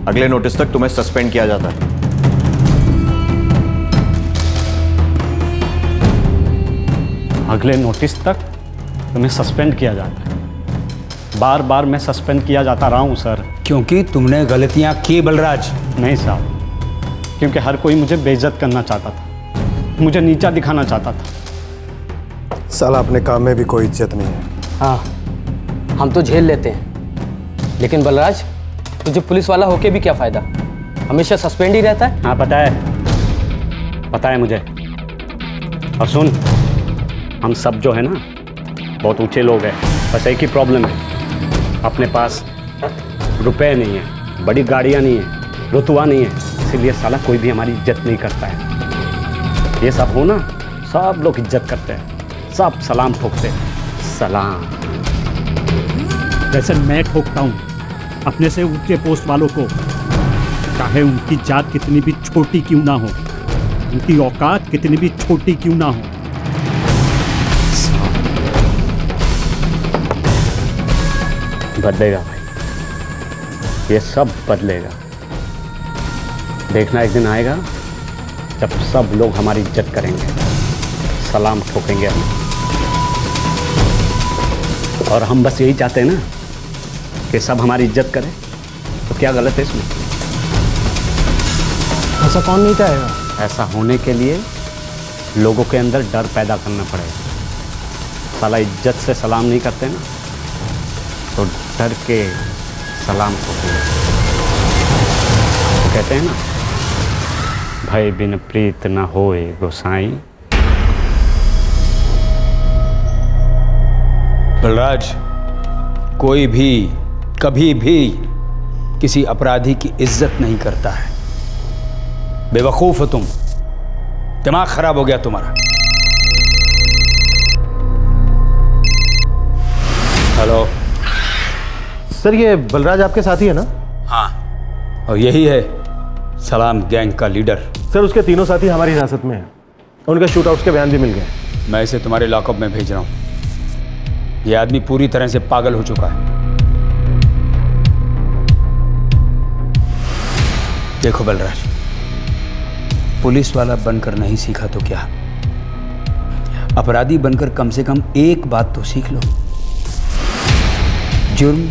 Speaker 18: अगले नोटिस तक तुम्हें सस्पेंड किया जाता है।
Speaker 5: अगले नोटिस तक तुम्हें सस्पेंड किया जाता है? बार बार मैं सस्पेंड किया जाता रहा हूं सर।
Speaker 16: क्योंकि तुमने गलतियां की बलराज।
Speaker 5: नहीं साहब, क्योंकि हर कोई मुझे बेइज्जत करना चाहता था, मुझे नीचा दिखाना चाहता था।
Speaker 24: साला अपने काम में भी कोई इज्जत नहीं है।
Speaker 17: हाँ, हम तो झेल लेते हैं, लेकिन बलराज तुझे पुलिस वाला होके भी क्या फायदा? हमेशा सस्पेंड ही रहता है।
Speaker 5: हाँ पता है मुझे। और सुन, हम सब जो है ना बहुत ऊंचे लोग हैं, बस एक ही प्रॉब्लम है, अपने पास रुपए नहीं है, बड़ी गाड़ियाँ नहीं है, रुतबा नहीं है, इसीलिए साला कोई भी हमारी इज्जत नहीं करता है। ये सब हो ना, सब लोग इज्जत करते हैं, सब सलाम ठोकते हैं, सलाम।
Speaker 20: जैसे मैं ठोकता हूँ अपने से ऊंचे पोस्ट वालों को, चाहे उनकी जात कितनी भी छोटी क्यों ना हो, उनकी औकात कितनी भी छोटी क्यों ना हो।
Speaker 5: बदलेगा भाई, ये सब बदलेगा। देखना एक दिन आएगा जब सब लोग हमारी इज्जत करेंगे, सलाम ठोकेंगे हमें। और हम बस यही चाहते हैं ना कि सब हमारी इज्जत करें, तो क्या गलत है इसमें?
Speaker 17: ऐसा कौन नहीं चाहेगा?
Speaker 5: ऐसा होने के लिए लोगों के अंदर डर पैदा करना पड़ेगा। साला इज्जत से सलाम नहीं करते ना, तो डर के सलाम ठोकेंगे। तो कहते हैं ना, भय बिन प्रीत न होए गोसाई।
Speaker 16: बलराज, कोई भी कभी भी किसी अपराधी की इज्जत नहीं करता है। बेवकूफ हो तुम, दिमाग खराब हो गया तुम्हारा। हेलो
Speaker 1: सर, ये बलराज आपके साथी है ना?
Speaker 16: हाँ, और यही है सलाम गैंग का लीडर।
Speaker 1: सर, उसके तीनों साथी हमारी हिरासत में हैं, उनके शूटआउट्स के बयान भी मिल गए।
Speaker 16: मैं इसे तुम्हारे लॉकअप में भेज रहा हूँ। यह आदमी पूरी तरह से पागल हो चुका है। देखो बलराज, पुलिस वाला बनकर नहीं सीखा तो क्या, अपराधी बनकर कम से कम एक बात तो सीख लो, जुर्म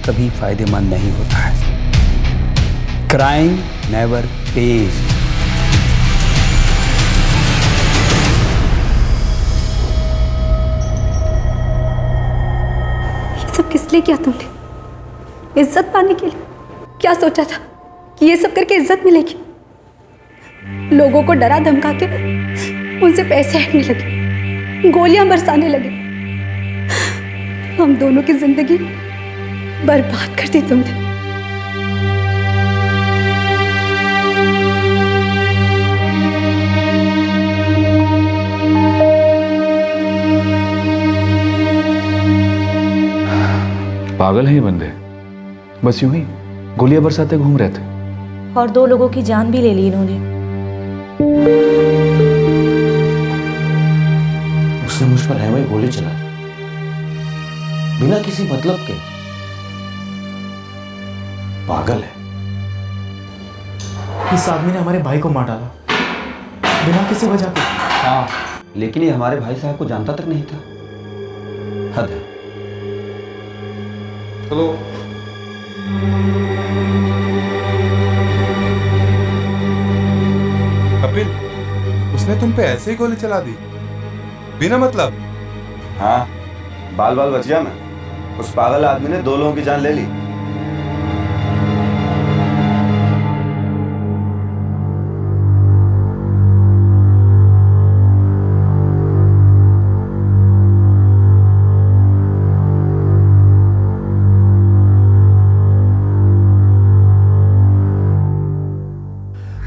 Speaker 16: कभी फायदेमंद नहीं होता है। Crime never page.
Speaker 21: ये सब किस लिए किया तुमने? इज्जत पाने के लिए? क्या सोचा था कि ये सब करके इज्जत मिलेगी? लोगों को डरा धमका के उनसे पैसे हटने लगे, गोलियां बरसाने लगे। हम दोनों की जिंदगी बर्बाद कर दी तुमने।
Speaker 3: पागल है ये बंदे, बस यूं ही गोलियां बरसाते घूम रहे थे।
Speaker 21: और 2 लोगों की जान भी ले ली इन्होंने।
Speaker 18: उसने मुझ पर है गोली चला दी, बिना किसी मतलब के। पागल है।
Speaker 6: इस आदमी ने हमारे भाई को मार डाला बिना किसी वजह के।
Speaker 16: हाँ, लेकिन ये हमारे भाई साहब को जानता तक नहीं था। हद है।
Speaker 19: चलो। कपिल, उसने तुम पे ऐसे ही गोली चला दी?
Speaker 2: बिना मतलब?
Speaker 7: हाँ, बाल बाल बच गया मैं। उस पागल आदमी ने 2 लोगों की जान ले ली।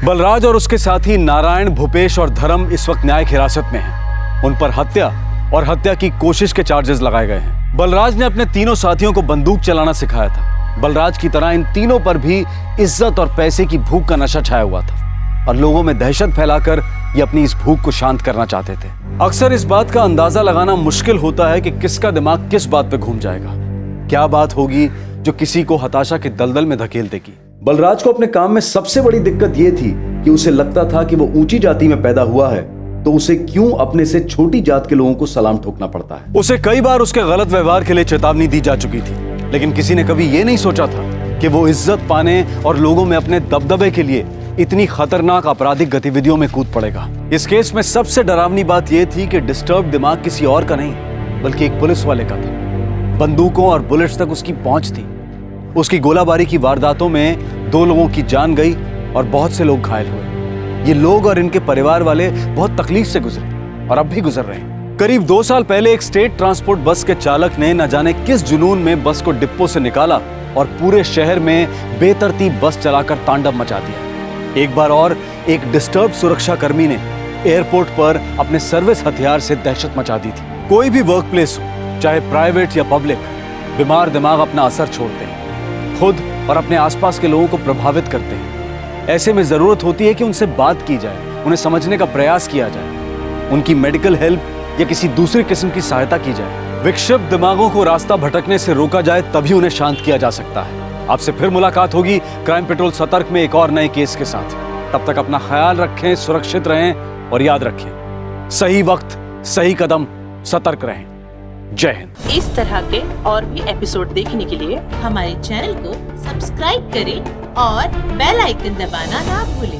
Speaker 8: बलराज और उसके साथी नारायण, भूपेश और धर्म इस वक्त न्यायिक हिरासत में हैं। उन पर हत्या और हत्या की कोशिश के चार्जेस लगाए गए हैं। बलराज ने अपने तीनों साथियों को बंदूक चलाना सिखाया था। बलराज की तरह इन तीनों पर भी इज्जत और पैसे की भूख का नशा छाया हुआ था और लोगों में दहशत फैलाकर ये अपनी इस भूख को शांत करना चाहते थे। अक्सर इस बात का अंदाजा लगाना मुश्किल होता है कि किसका दिमाग किस बात पे घूम जाएगा, क्या बात होगी जो किसी को हताशा के दलदल में धकेल देगी। बलराज को अपने काम में सबसे बड़ी दिक्कत यह थी कि उसे लगता था कि वो ऊंची जाति में पैदा हुआ है तो उसे क्यों अपने से छोटी जात के लोगों को सलाम ठोकना पड़ता है। उसे कई बार उसके गलत व्यवहार के लिए चेतावनी दी जा चुकी थी, लेकिन किसी ने कभी यह नहीं सोचा था कि वो इज्जत पाने और लोगों में अपने दबदबे के लिए इतनी खतरनाक आपराधिक गतिविधियों में कूद पड़ेगा। इस केस में सबसे डरावनी बात यह थी कि डिस्टर्ब दिमाग किसी और का नहीं बल्कि एक पुलिस वाले का था। बंदूकों और बुलेट्स तक उसकी पहुंच थी। उसकी गोलाबारी की वारदातों में 2 लोगों की जान गई और बहुत से लोग घायल हुए। ये लोग और इनके परिवार वाले बहुत तकलीफ से गुजरे और अब भी गुजर रहे हैं। करीब 2 साल पहले एक स्टेट ट्रांसपोर्ट बस के चालक ने न जाने किस जुनून में बस को डिपो से निकाला और पूरे शहर में बेतरतीब बस चलाकर तांडव मचा दिया। एक बार और एक डिस्टर्ब सुरक्षा कर्मी ने एयरपोर्ट पर अपने सर्विस हथियार से दहशत मचा दी थी। कोई भी वर्क प्लेस हो, चाहे प्राइवेट या पब्लिक, बीमार दिमाग अपना असर छोड़ते हैं, खुद और अपने आसपास के लोगों को प्रभावित करते हैं। ऐसे में जरूरत होती है कि उनसे बात की जाए, उन्हें समझने का प्रयास किया जाए, उनकी मेडिकल हेल्प या किसी दूसरे किस्म की सहायता की जाए। विक्षिप्त दिमागों को रास्ता भटकने से रोका जाए तभी उन्हें शांत किया जा सकता है। आपसे फिर मुलाकात होगी क्राइम पेट्रोल सतर्क में एक और नए केस के साथ। तब तक अपना ख्याल रखें, सुरक्षित रहें और याद रखें, सही वक्त सही कदम, सतर्क रहें। जय हिंद।
Speaker 11: इस तरह के और भी एपिसोड देखने के लिए हमारे चैनल को सब्सक्राइब करें और बेल आइकन दबाना ना भूलें।